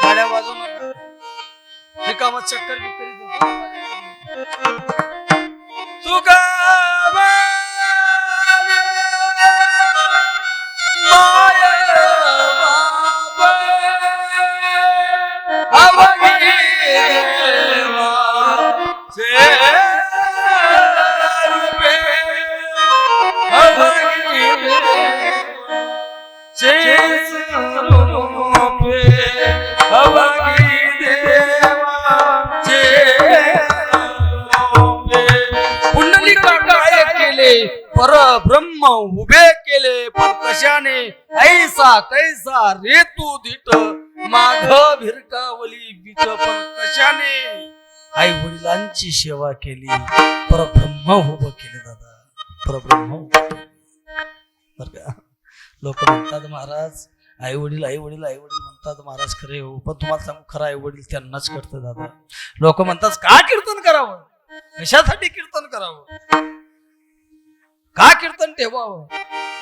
गाड्या वाजवू नका रिकामा चक्कर बिक्करी देतो तुका पुंडलिका काय केले परब्रह्म उभे केले पण कशाने ऐसा कैसा रे तू धीट माघ भिरकावली बीट पण कशाने आई वडिलांची सेवा केली परब्रह्म उभं केले दादा परब्रह्म उभं केले. बरं का लोक म्हणतात महाराज आई वडील म्हणतात महाराज खरे हो पण तुम्हाला सांगू खरं आई वडील त्यांनाच करतं दादा. लोक म्हणतात का कीर्तन करावं कशासाठी कीर्तन करावं का कीर्तन ठेवावं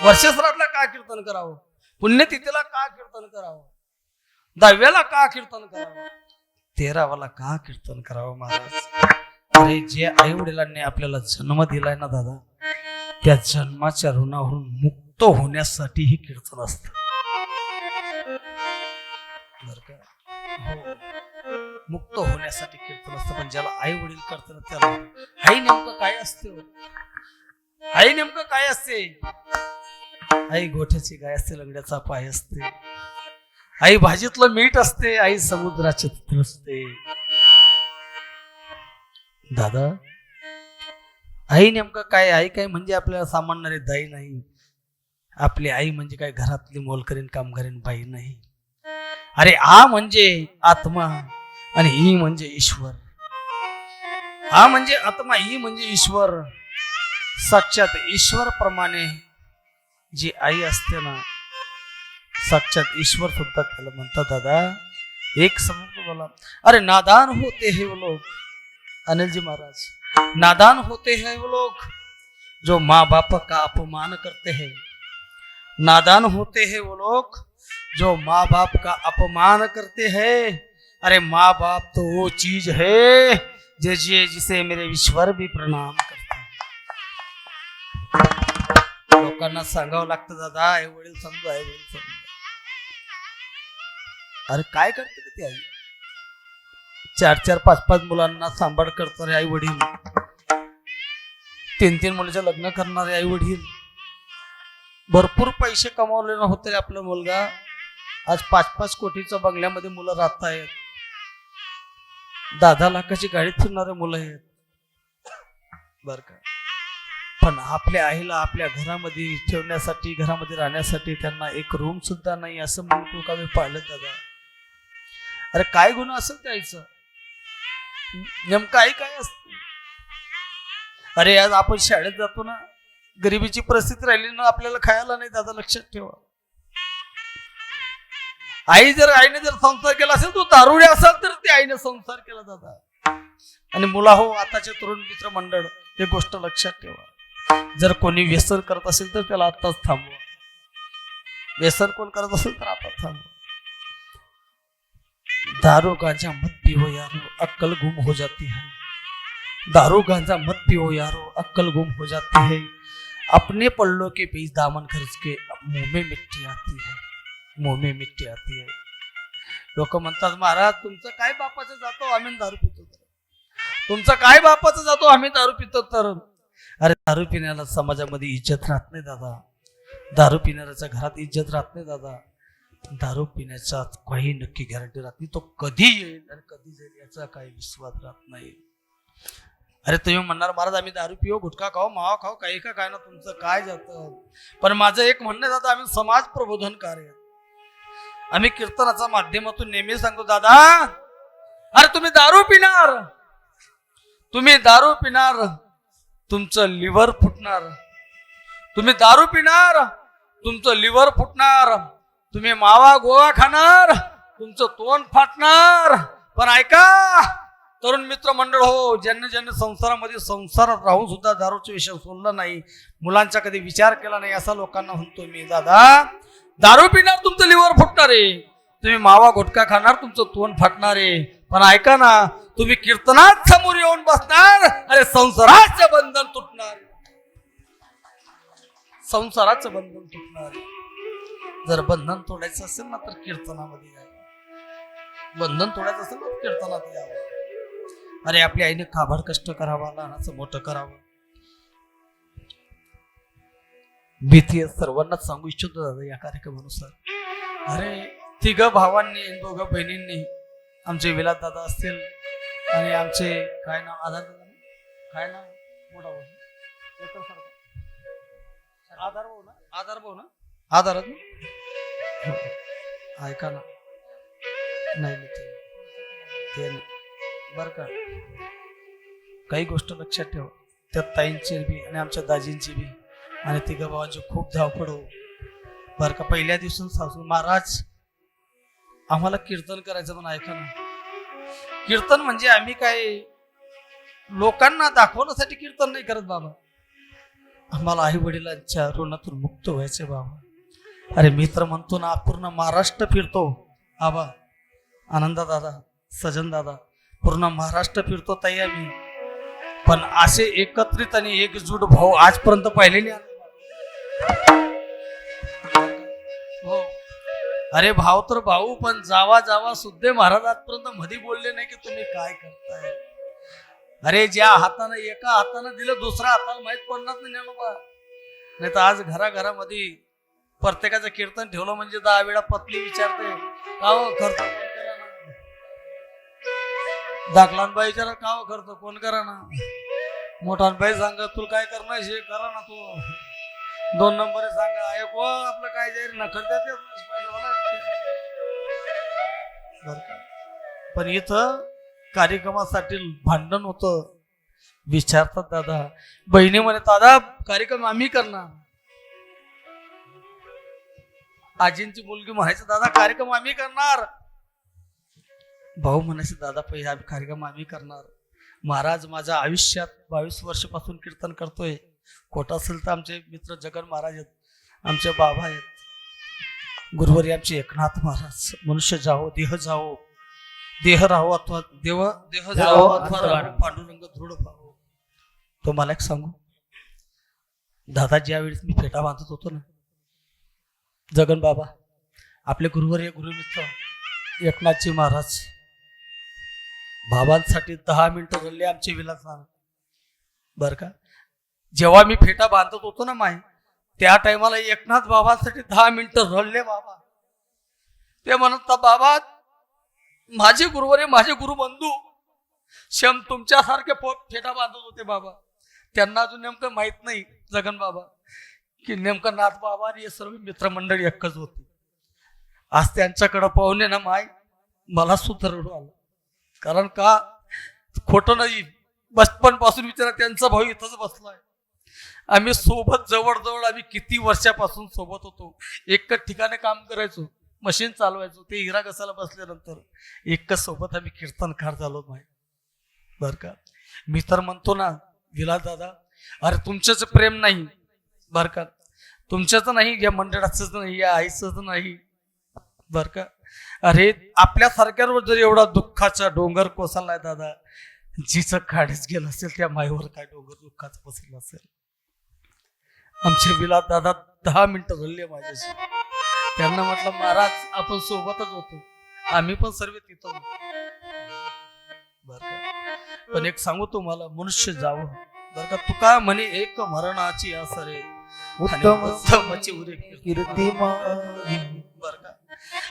वर्षश्राद्धला का कीर्तन करावं पुण्यतिथीला का कीर्तन करावं 10व्याला का कीर्तन करावं 13वाला का कीर्तन करावं महाराज. अरे जे आई वडिलांनी आपल्याला जन्म दिलाय ना दादा त्या जन्माच्या ऋणावरून मुक्त होण्यासाठी ही कीर्तन असत बर का हो मुक्त होण्यासाठी कीर्तन असतं. पण ज्याला आई वडील करतात त्याला आई नेमकं काय असते आई नेमकं काय असते आई गोठ्याची गाय असते लंगड्याचा पाय असते आई भाजीतलं मीठ असते आई समुद्राचे तीर असते दादा. आई नेमकं काय आई काय म्हणजे आपल्याला सामानणारी दाई नाही आपली आई म्हणजे काय घरातली मोलकरीन कामगारीन बाई नाही. अरे आ म्हणजे आत्मा आणि ई म्हणजे ईश्वर. आ म्हणजे आत्मा ई म्हणजे ईश्वर. साक्षात ईश्वर प्रमाणे जी आई असते ना साक्षात ईश्वर सुद्धा त्याला म्हणतात दादा. एक समज बोला अरे नादान होते हे वो लोग अनिल जी महाराज नादान होते हैं वो लोग जो माँ बाप का अपमान करते हैं. नादान होते हैं वो लोग जो माँ बाप का अपमान करते हैं. अरे माँ बाप तो वो चीज है जिसे मेरे ईश्वर भी प्रणाम करते हैं. लोकांना सांगावं लागतं दादा आई वडील समजा आई वडील समजा. अरे काय करते ते आई 4-4 5-5 मुलांना सांभाळ करणारे आई वडील 3-3 मुलांचे लग्न करणारे आई वडील भरपूर पैसे कमावले न होते आपला मुलगा आज 5-5 कोटीच्या बंगल्यामध्ये मुलं राहत आहेत 10-10 लाखाची गाडीत फिरणारे मुलं आहेत बर का. पण आपल्या आईला आपल्या घरामध्ये ठेवण्यासाठी घरामध्ये राहण्यासाठी त्यांना एक रूम सुद्धा नाही असं म्हणून का मी पाहिलं दादा. अरे काय गुन्हा असेल त्या आईचं नेमकं आई काय असते. अरे आज आपण शाळेत जातो ना गरिबीची परिस्थिती राहिली ना आपल्याला खायला नाही दादा लक्षात ठेवा. आईने जर संसार केला असेल तो दारुडे असेल तर ती आईने संसार केला दादा. आणि मुला हो आताचे तरुण मित्र मंडळ हे गोष्ट लक्षात ठेवा. जर कोणी व्यसन करत असेल तर त्याला आताच थांबवा. व्यसन कोण करत असेल तर आता थांबवा. दारू गांजा मत पियो यारो अक्कल गुम हो जाती है. दारू गांजा मत पियो यारो अक्कल गुम हो जाती है. अपने पल्लों के बीच दामन खर्च के मुंह में मिट्टी आती है मुंह में मिट्टी आती है. लोक म्हणतात महाराज तुमचं काय बापाचं जातो आम्ही दारू पितो तर. तुमचं काय बापाचं जातो आम्ही दारू पितो तर. अरे दारू पिण्याला समाजामध्ये इज्जत राहत नाही दादा. दारू पिणाऱ्याच्या घरात इज्जत राहत नाही दादा. दारू पिण्याचा काही नक्की गॅरंटी राहत नाही. तो कधी येईल आणि कधी जाईल याचा काही विश्वास राहत नाही. अरे तुम्ही म्हणणार महाराज आम्ही दारू पिऊ गुटखा खाऊ मावा खाऊ काही का काय ना तुमचं काय जातं. पण माझं एक म्हणणं दादा आम्ही समाज प्रबोधन कार्य आम्ही कीर्तनाच्या माध्यमातून नेहमी सांगतो दादा. अरे तुम्ही दारू पिणार तुमचं लिव्हर फुटणार. तुम्ही दारू पिणार तुमचं लिव्हर फुटणार. तुम्ही मावा गोवा खाणार तुमचं तोंड फाटणार. पण ऐका तरुण मित्र मंडळ हो, ज्यांनी ज्यांनी संसारामध्ये संसारात राहून सुद्धा दारूचा विषय सोडला नाही, मुलांचा कधी विचार केला नाही, असा लोकांना म्हणतो मी, दादा दारू पिणार तुमचं लिव्हर फुटणार आहे, तुम्ही मावा गुटखा खाणार तुमचं तोंड फाटणार आहे, पण ऐका ना, तुम्ही कीर्तनात समोर येऊन बसणार, अरे संसाराचं बंधन तुटणार, संसाराचं बंधन तुटणार. जर बंधन तोडायचं असेल ना तर कीर्तनामध्ये यावं, बंधन तोडायचं असेल ना कीर्तनात यावं. अरे आपल्या आईने काबाड कष्ट करावा, लहानाचं मोठं करावं. भीती सर्वांनाच सांगू इच्छितो दादा या कार्यक्रमानुसार. अरे तिघ भावांनी दोघं बहिणींनी, आमचे विलास दादा असतील आणि आमचे काय नाव, आधार दादा, काय नाव मोठा भाऊ, आधार भाऊ ना, आधार भाऊ ना, आधार ऐका ना, नाही ते बर का, काही गोष्ट लक्षात ठेवा, त्या ताईंची बी आणि आमच्या दाजींची बी आणि तिघा भावांची खूप धावपळ हो बर का. पहिल्या दिवसून सासू महाराज आम्हाला कीर्तन करायचं, पण ऐका ना, कीर्तन म्हणजे आम्ही काय लोकांना दाखवण्यासाठी कीर्तन नाही करत बाबा, आम्हाला आई वडिलांच्या ऋणातून मुक्त व्हायचे बाबा. अरे मित्र म्हणतो ना, पूर्ण महाराष्ट्र फिरतो आबा, आनंदा दादा, सजन दादा, पूर्ण महाराष्ट्र फिरतो ताई आम्ही, पण असे एकत्रित आणि एकजूट भाऊ आजपर्यंत पाहिले नाही. हो अरे भाऊ तर भाऊ, पण जावा जावा सुद्धा महाराज आजपर्यंत मध्ये बोलले नाही की तुम्ही काय करताय. अरे ज्या हाताने एका हाताने दिलं दुसऱ्या हाताला माहित पडणार नाही बाबा. नाही तर आज घराघरामध्ये प्रत्येकाचं कीर्तन ठेवलं म्हणजे 10 वेळा पत्नी विचारते का हो खर्च कोण करा ना, दाखलानबाई विचारा का हो खर्च कोण करा ना, मोठानबाई सांगा तुला काय करणं हे करा ना, तू 2 नंबर सांगा एक आपलं काय जाईल ना खर्च. पण इथं कार्यक्रमासाठी भांडण होतं, विचारतात दादा, बहिणी म्हणे दादा कार्यक्रम आम्ही करणार, आजींची मुलगी म्हणायचं दादा कार्यक्रम आम्ही करणार, भाऊ म्हणायचे दादा पहिले आम्ही कार्यक्रम आम्ही करणार. महाराज माझ्या आयुष्यात 22 वर्षापासून कीर्तन करतोय, खोटं असेल तर आमचे मित्र जगन महाराज आहेत, आमचे बाबा आहेत, गुरुवारी आमचे एकनाथ महाराज, मनुष्य जाओ देह जाओ, देह राहो अथवा देह जाओ अथवा पांडुरंग दृढ पाहो. तो मला एक सांगू दादा, ज्या वेळेस मी फेटा बांधत होतो ना, जगन बाबा आपले गुरुवर्य गुरुमित्र एकनाथजी महाराज बाबांसाठी 10 मिनिटं रडले आमचे विलासनाथ बर का. जेव्हा मी फेटा बांधत होतो ना माय, त्या टायमाला एकनाथ बाबांसाठी 10 मिनिटं रडले बाबा. ते म्हणत बाबा माझे गुरुवर्य माझे गुरुबंधू श्याम तुमच्यासारखे फेटा बांधत होते बाबा, त्यांना अजून नेमकं माहित नाही जगन बाबा की नेमकं नाथ बाबा आणि हे सर्व मित्रमंडळी एकच होते. आज त्यांच्याकडे पाहुणे ना माय मला सुद्धा रडू आलं, कारण का खोटं नाही, बचपन पासून विचारा त्यांचा भाऊ इथंच बसलाय, आम्ही सोबत जवळजवळ आम्ही किती वर्षापासून सोबत होतो, एकच ठिकाणी काम करायचो, मशीन चालवायचो, ते हिरा घसाला बसल्यानंतर एकच सोबत आम्ही कीर्तनकार झालो नाही बर का. मी तर म्हणतो ना विलास दादा, अरे तुमचंच प्रेम नाही बर का, तुमच्याच नाही, या मंडळाचंच नाही, या आईचंच नाही बर का. अरे आपल्या सारख्यावर जर एवढा दुःखाचा डोंगर कोसळलाय दादा, जिचं काढच गेलं असेल त्या माईवर काय डोंगर दुःखाचं बसलं असेल. आमचे विलास दादा 10 मिनिटं रडले माझ्याशी, त्यांना म्हटलं महाराज आपण सोबतच होतो, आम्ही पण सर्व तिथं बर का. पण एक सांगू तुम्हाला, मनुष्य जावं बर का, तुका म्हणे एक मरणाची असरे उत्तमाची उरे कीर्ती बर का.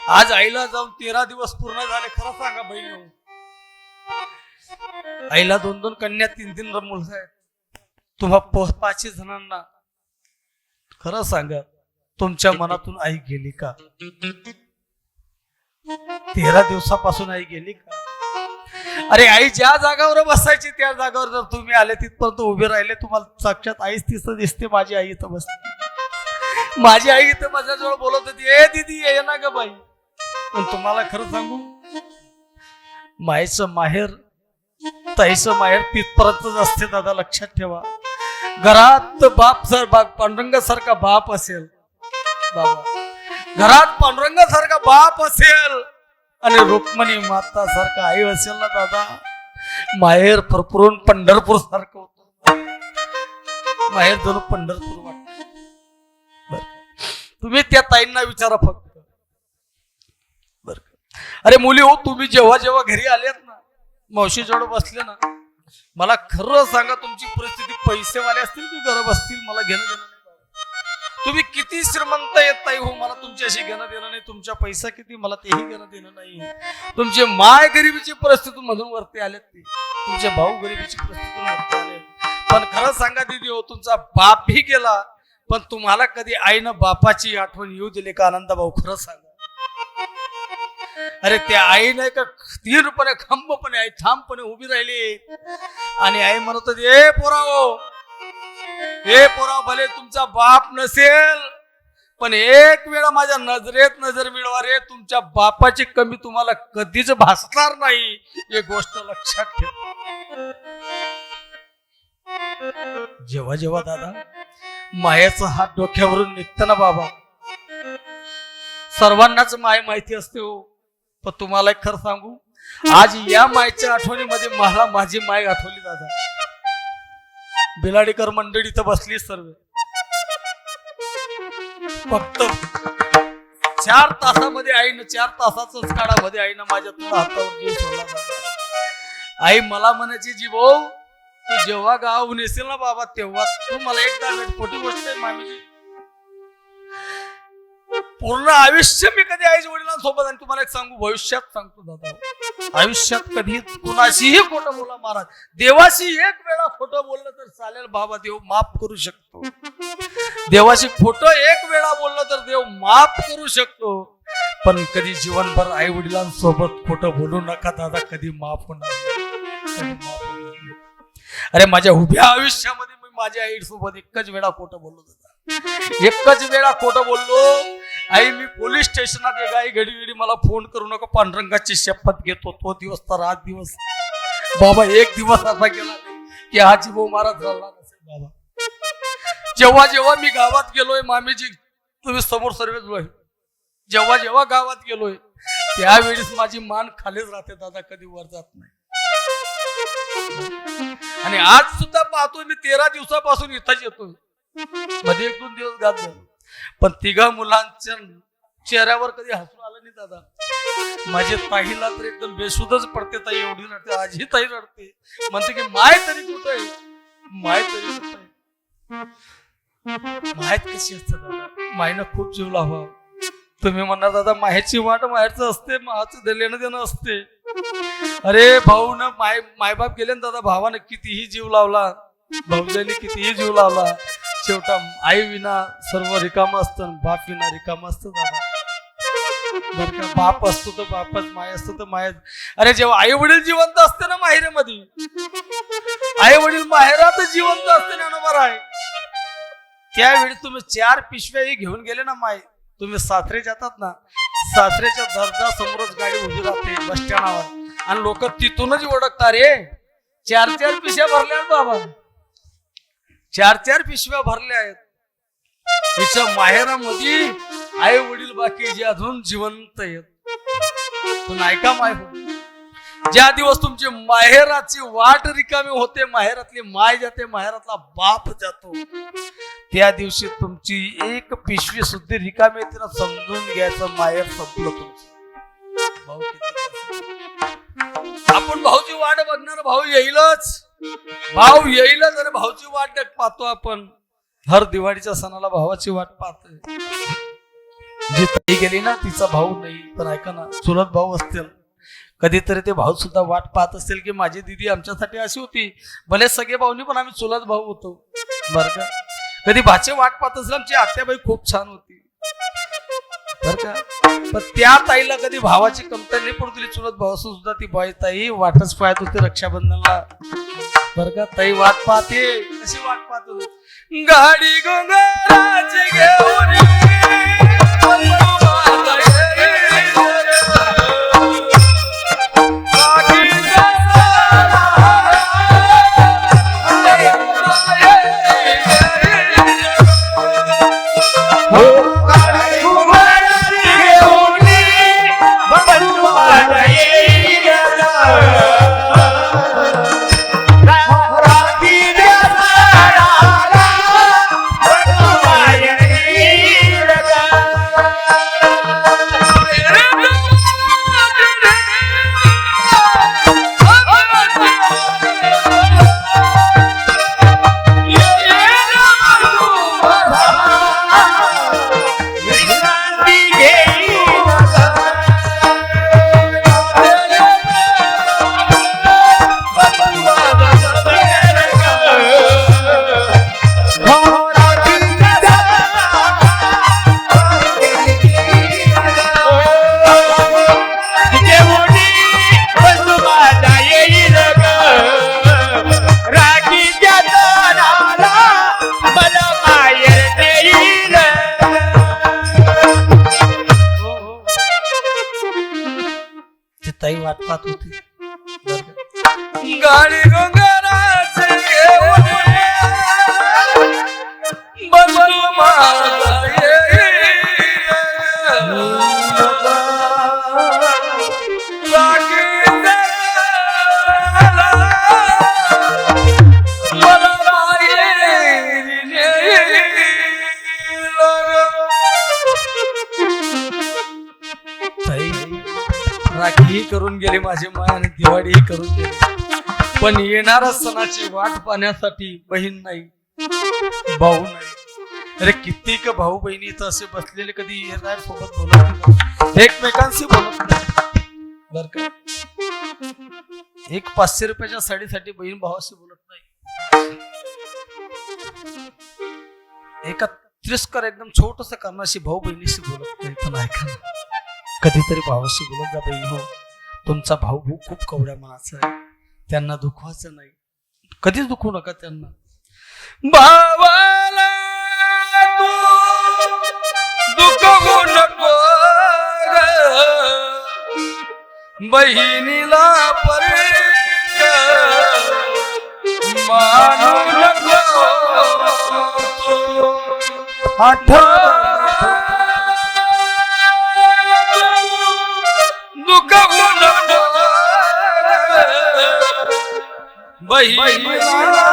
आज आईला जाऊन 13 दिवस पूर्ण झाले, खरं सांगा बहिणी, आईला 2-2 कन्या 3-3 मुलं आहेत, तुम्हा 5 जणांना खरं सांगा तुमच्या मनातून आई गेली का? 13 दिवसापासून आई गेली का? अरे आई ज्या जागावर बसायची त्या जागावर जर तुम्ही आले तिथपर्यंत उभे राहिले, तुम्हाला साक्षात आईच तिथं दिसते. माझी आई इथं बसते, माझी आई इथं माझ्याजवळ बोलत होती, ए दीदी ये ना ग बाई. पण तुम्हाला खरं सांगू, मायेचं माहेर ताईचं माहेर तिथपर्यंतच असते दादा, लक्षात ठेवा. घरात बाप जर पांडुरंगासारखा बाप असेल बाबा, घरात पांडुरंगासारखा बाप असेल आणि रुक्मिणी माता सारखा आई असेल ना दादा, माहेर फरफरून पंढरपूर सारखं होतं. माहेर जणू पंढरपूर वाटत. तुम्ही त्या ताईंना विचारा फक्त. बर, अरे मुली हो, तुम्ही जेव्हा जेव्हा घरी आलेत ना, मावशी जवळ बसले ना, मला खरं सांगा, तुमची परिस्थिती पैसेवाले असतील की गरीब असतील, मला घेणं देणं नाही. तुम्ही किती श्रीमंत येत ताई हो, मला तुमच्याशी घेणं देणं नाही. तुमच्या पैसा किती, मला तेही घेणं देणं नाही. तुमचे माय गरिबीची परिस्थितीमधून वरती आलेत ते, तुमचे भाऊ गरिबीची परिस्थितीतून वरती आले. पण खरं सांगा दीदी हो, तुमचा बापही गेला, पण तुम्हाला कधी आईनं बापाची आठवण येऊ दिली का आनंदा भाऊ? खरं सांगा. अरे त्या आईने का स्थिरपणे खंबपणे आई ठामपणे उभी राहिली आणि आई म्हणत होती, ए पोराओ, हे पोरा, भले तुमचा बाप नसेल पण एक वेळा माझ्या नजरेत नजर मिळवा रे, तुमच्या बापाची कमी तुम्हाला कधीच भासणार नाही, ही गोष्ट लक्षात ठेवा. जेव्हा जेव्हा दादा मायेचा हात डोक्यावरून निघतं ना बाबा, सर्वांनाच माय माहिती असते हो, पण तुम्हाला एक खरं सांगू, आज या मायच्या आठवणीमध्ये मला माझी माय आठवली दादा. बिलाडीकर मंडळी तर बसली सर्व, फक्त 4 तासामध्ये आईनं, 4 तासाचाच काळामध्ये आईनं माझ्या तुला हातावर जीव सोडला दादा. आई मला म्हणायची, जी भाऊ तू जेव्हा गावाहून येशील ना बाबा, तेव्हा तू मला एकदा भेट. खोटी गोष्ट आहे मामीजी, पूर्ण आयुष्य मी कधी आईच्या वडिलांसोबत, आणि तुम्हाला एक सांगू, भविष्यात सांगतो दादा, आयुष्यात कधी कुणाशीही खोटं बोला महाराज, देवाशी एक वेळा खोटं बोललं तर चालेल बाबा, देव माफ करू शकतो. देवाशी खोटं एक वेळा बोललं तर देव माफ करू शकतो, पण कधी जीवनभर आई वडिलांसोबत खोटं बोलू नका दादा, कधी माफ होणार नाही. अरे माझ्या उभ्या आयुष्यामध्ये मी माझ्या आई सोबत एकच वेळा खोटं बोललो दादा, एकच वेळा खोटं बोललो. आई मी पोलीस स्टेशनात एका आई घडी मला फोन करू नका, पांडुरंगाची शपथ घेतो, तो दिवस तर आज दिवस बाबा, एक दिवस असा गेला की हा जीव महाराज झाला नसेल बाबा. जेव्हा जेव्हा मी गावात गेलोय मामीजी, तुम्ही समोर सर्वच आहे, जेव्हा जेव्हा गावात गेलोय त्यावेळेस माझी मान खालीच राहते दादा, कधी वर जात नाही. आणि आज सुद्धा पाहतोय मी 13 दिवसापासून इथंच येतोय, मध्ये 1-2 दिवस गात झालो, पण 3 मुलांच्या चेहऱ्यावर कधी हसून आलं नाही दादा. माझी ताईला तर एकदम बेशुद्धच पडते, ताई एवढी रडते, आजही ताई रडते, म्हणते की माय तरी कुठं आहे, माय तरी कुठं आहे. माहित कशी असते दादा, मायनं खूप जीव लावा. तुम्ही म्हणणार दादा माहेरची वाट माहेरचं असते, माचं लेणं देणं असते. अरे भाऊ ना, मायबाप गेले ना दादा, भावानं कितीही जीव लावला, भाऊजाईने कितीही जीव लावला, शेवटा आई विना सर्व रिकाम असतं, बाप विना रिकाम असतं दादा. बरं का, बाप असतो तर बापच, माय असतो तर मायच. अरे जेव्हा आई वडील जिवंत असते ना माहेरामध्ये, आई वडील माहेरात जिवंत असते ना बरं आहे, त्यावेळी तुम्ही 4 पिशव्याही घेऊन गेले ना माय, तुम्ही सासरे जातात ना, सासऱ्याच्या दर्जा समोरच गाडी उभी राहते बस स्टँडावर, आणि लोक तिथूनच ओळखतात, रे 4-4 पिशव्या भरल्या आहेत बाबा, 4-4 पिशव्या भरल्या आहेत. तिच्या माहेरामध्ये आई वडील बाकी जे अजून जिवंत आहेत. पण ऐका माय, ज्या दिवस तुमची माहेराची वाट रिकामी होते, माहेरातली माय जाते, माहेरातला बाप जातो, त्या दिवशी तुमची एक पिशवी सुद्धा रिकामी येते ना, समजून घ्यायचं माहेर संपलं तुमचं. भाऊ आपण भाऊची वाट बघणार, भाऊ येईलच, भाऊ येईलच, आणि भाऊची वाट पाहतो आपण. हर दिवाळीच्या सणाला भावाची वाट पाहतोय. जी ताई गेली ना, तिचा भाऊ नाही, पण ऐका ना, चुलत भाऊ असतील, कधीतरी ते भाऊ सुद्धा वाट पाहत असतील की माझी दीदी आमच्यासाठी अशी होती. भले सगळे भाऊनी पण आम्ही चुलत भाऊ होतो बर का. कधी भाचे वाट पाहत असेल, आमची आत्याबाई खूप छान होती बर का, पण त्या ताईला कधी भावाची कमतरता नाही पडू दिली. चुलत भाऊ सुद्धा ती बाई ताई वाटच पाहत होती रक्षाबंधनला बर का. ताई वाट पाहते, कशी वाट पाहतो, गाडी गोंगराची घेऊन करून गेली माझी माय आणि दिवाळीही करून गेली, पण येणाऱ्या सणाची वाट पाहण्यासाठी बहीण नाही, भाऊ नाही. अरे कित्येक भाऊ बहिणी इथं असे बसलेले कधी येणार सोबत बोलत नाही, एकमेकांशी बोलत नाही बर का. एक 500 रुपयाच्या साडीसाठी बहीण भावाशी बोलत नाही, एका तिरस्कार एकदम छोटस कारणाशी भाऊ बहिणीशी बोलत नाही. पण ऐका ना, कधीतरी भावाशी बोलत जा बहीण हो, तुमचा भाऊ खूप कवड्या मनाचा आहे, त्यांना दुखवायचं नाही, कधीच दुखवू नका त्यांना. भावाला तू दुखवू नको ग, बहिणीला परक मानू नको. दुखवू नको बहिणीला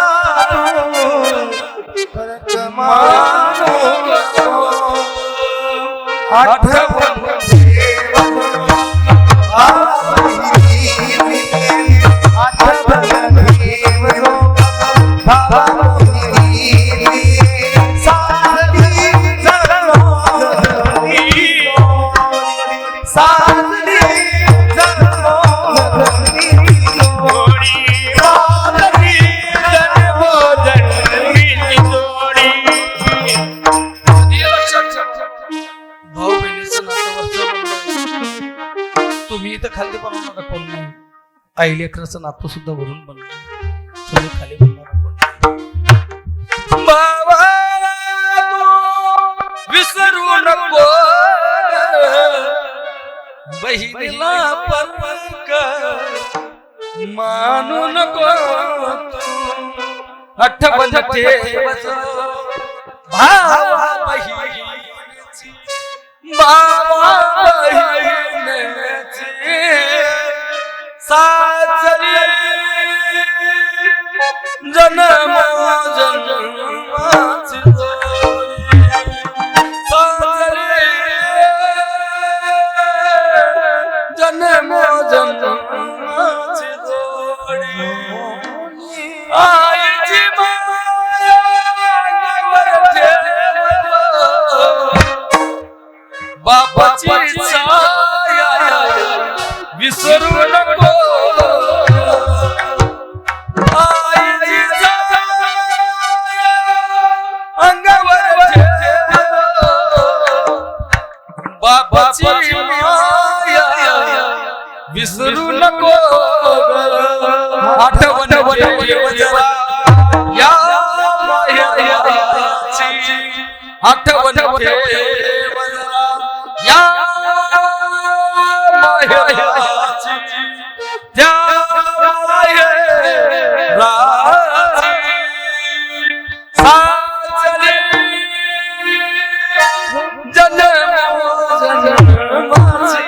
तुम्ही इथं खाली बनवणार कोण नाही, आई लेकराचं नातं सुद्धा वरून बनवलं, तुम्ही खाली बनवणार कोण नाही. भावाला तू विसरू नको, बहिणीला परक मानू नको. आठवण ठेव भावा बहिणीची, भावा बहिणीची साजरी जन्म जन्माची जोडी, साजरी जन्म जन्माची जोडी. आईची माया अंगावर ठेव, बापाची छाया विसरू नको. आईची छाया अंगावर ठेव, बापाची माया विसरू नको. आठवण ठेव जरा या मायाची, आठवण ठेव जरा या मायाची, त्या मायेराची साजरी जन्म जन्माची.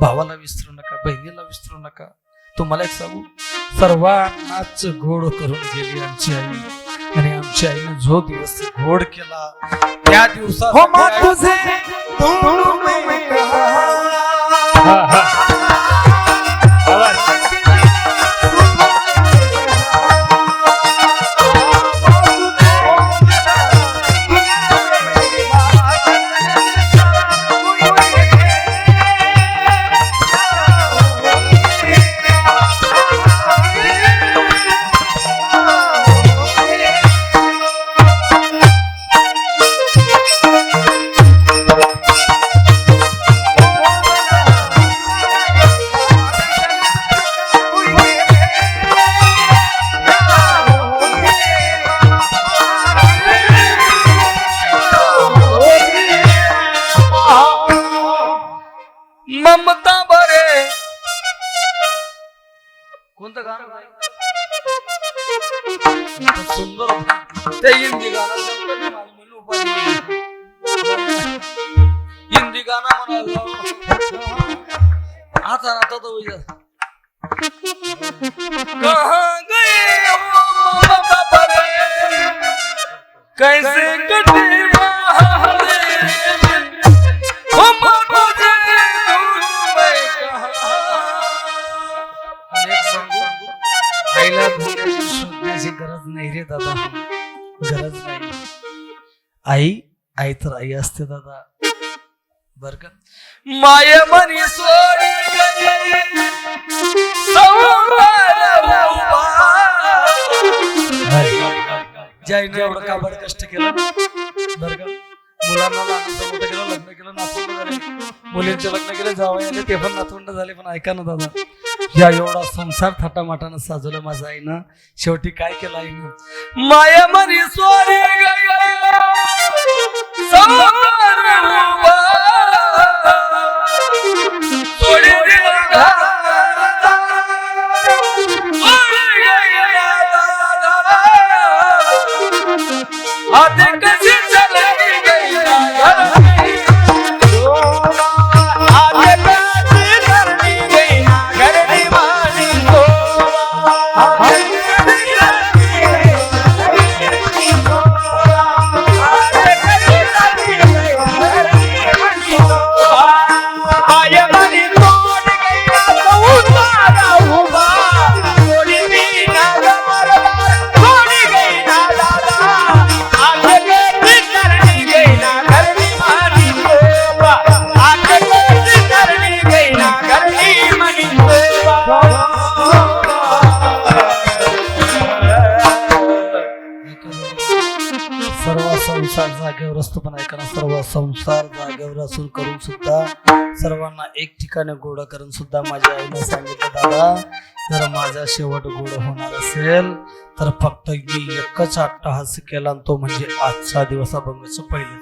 भावाला विसरू नका, बहिणीला विसरू नका. तुम्हाला एक सांगू, सर्वांनाच गोड करून गेली आमची आई, आणि आमच्या आईने जो दिवस गोड केला त्या दिवसात हो मा तुझे तोंड में कहा. ममता बरे कोणतं गाणं सुंदर ते हिंदी गाणं हिंदी गाणं म्हणाल आता ना तो कहाँ गए हो ममता बरे कैसे कटे सांगू आईला धुण्याची शोधण्याची गरज नाही रे दादा, गरज नाही. आई तर आई असते दादा, बर का. माय मनी सोडी ज्याने एवढं काबड कष्ट केलं बर का. मुलांना लहानाचं मोठं केलं, लग्न केलं, नातवंड झाले, मुलींचे लग्न केले, जावई आले ते पण नातवंड झाले. पण ऐका ना दादा, या एवढा संसार थाटामाटानं साजवलं माझं आईनं. शेवटी काय केलं आईनं, माया मनी सोडी संसार जागेवर असतो. पण ऐका, सर्व संसार जागेवर असून करून सुद्धा सर्वांना एक ठिकाणी गोड करून सुद्धा माझ्या आईने सांगितलं, दादा जर माझा शेवट गोड होणार असेल तर फक्त मी एकच अट्टहास केला, तो म्हणजे आजचा दिवस अभंगाचं पहिलं.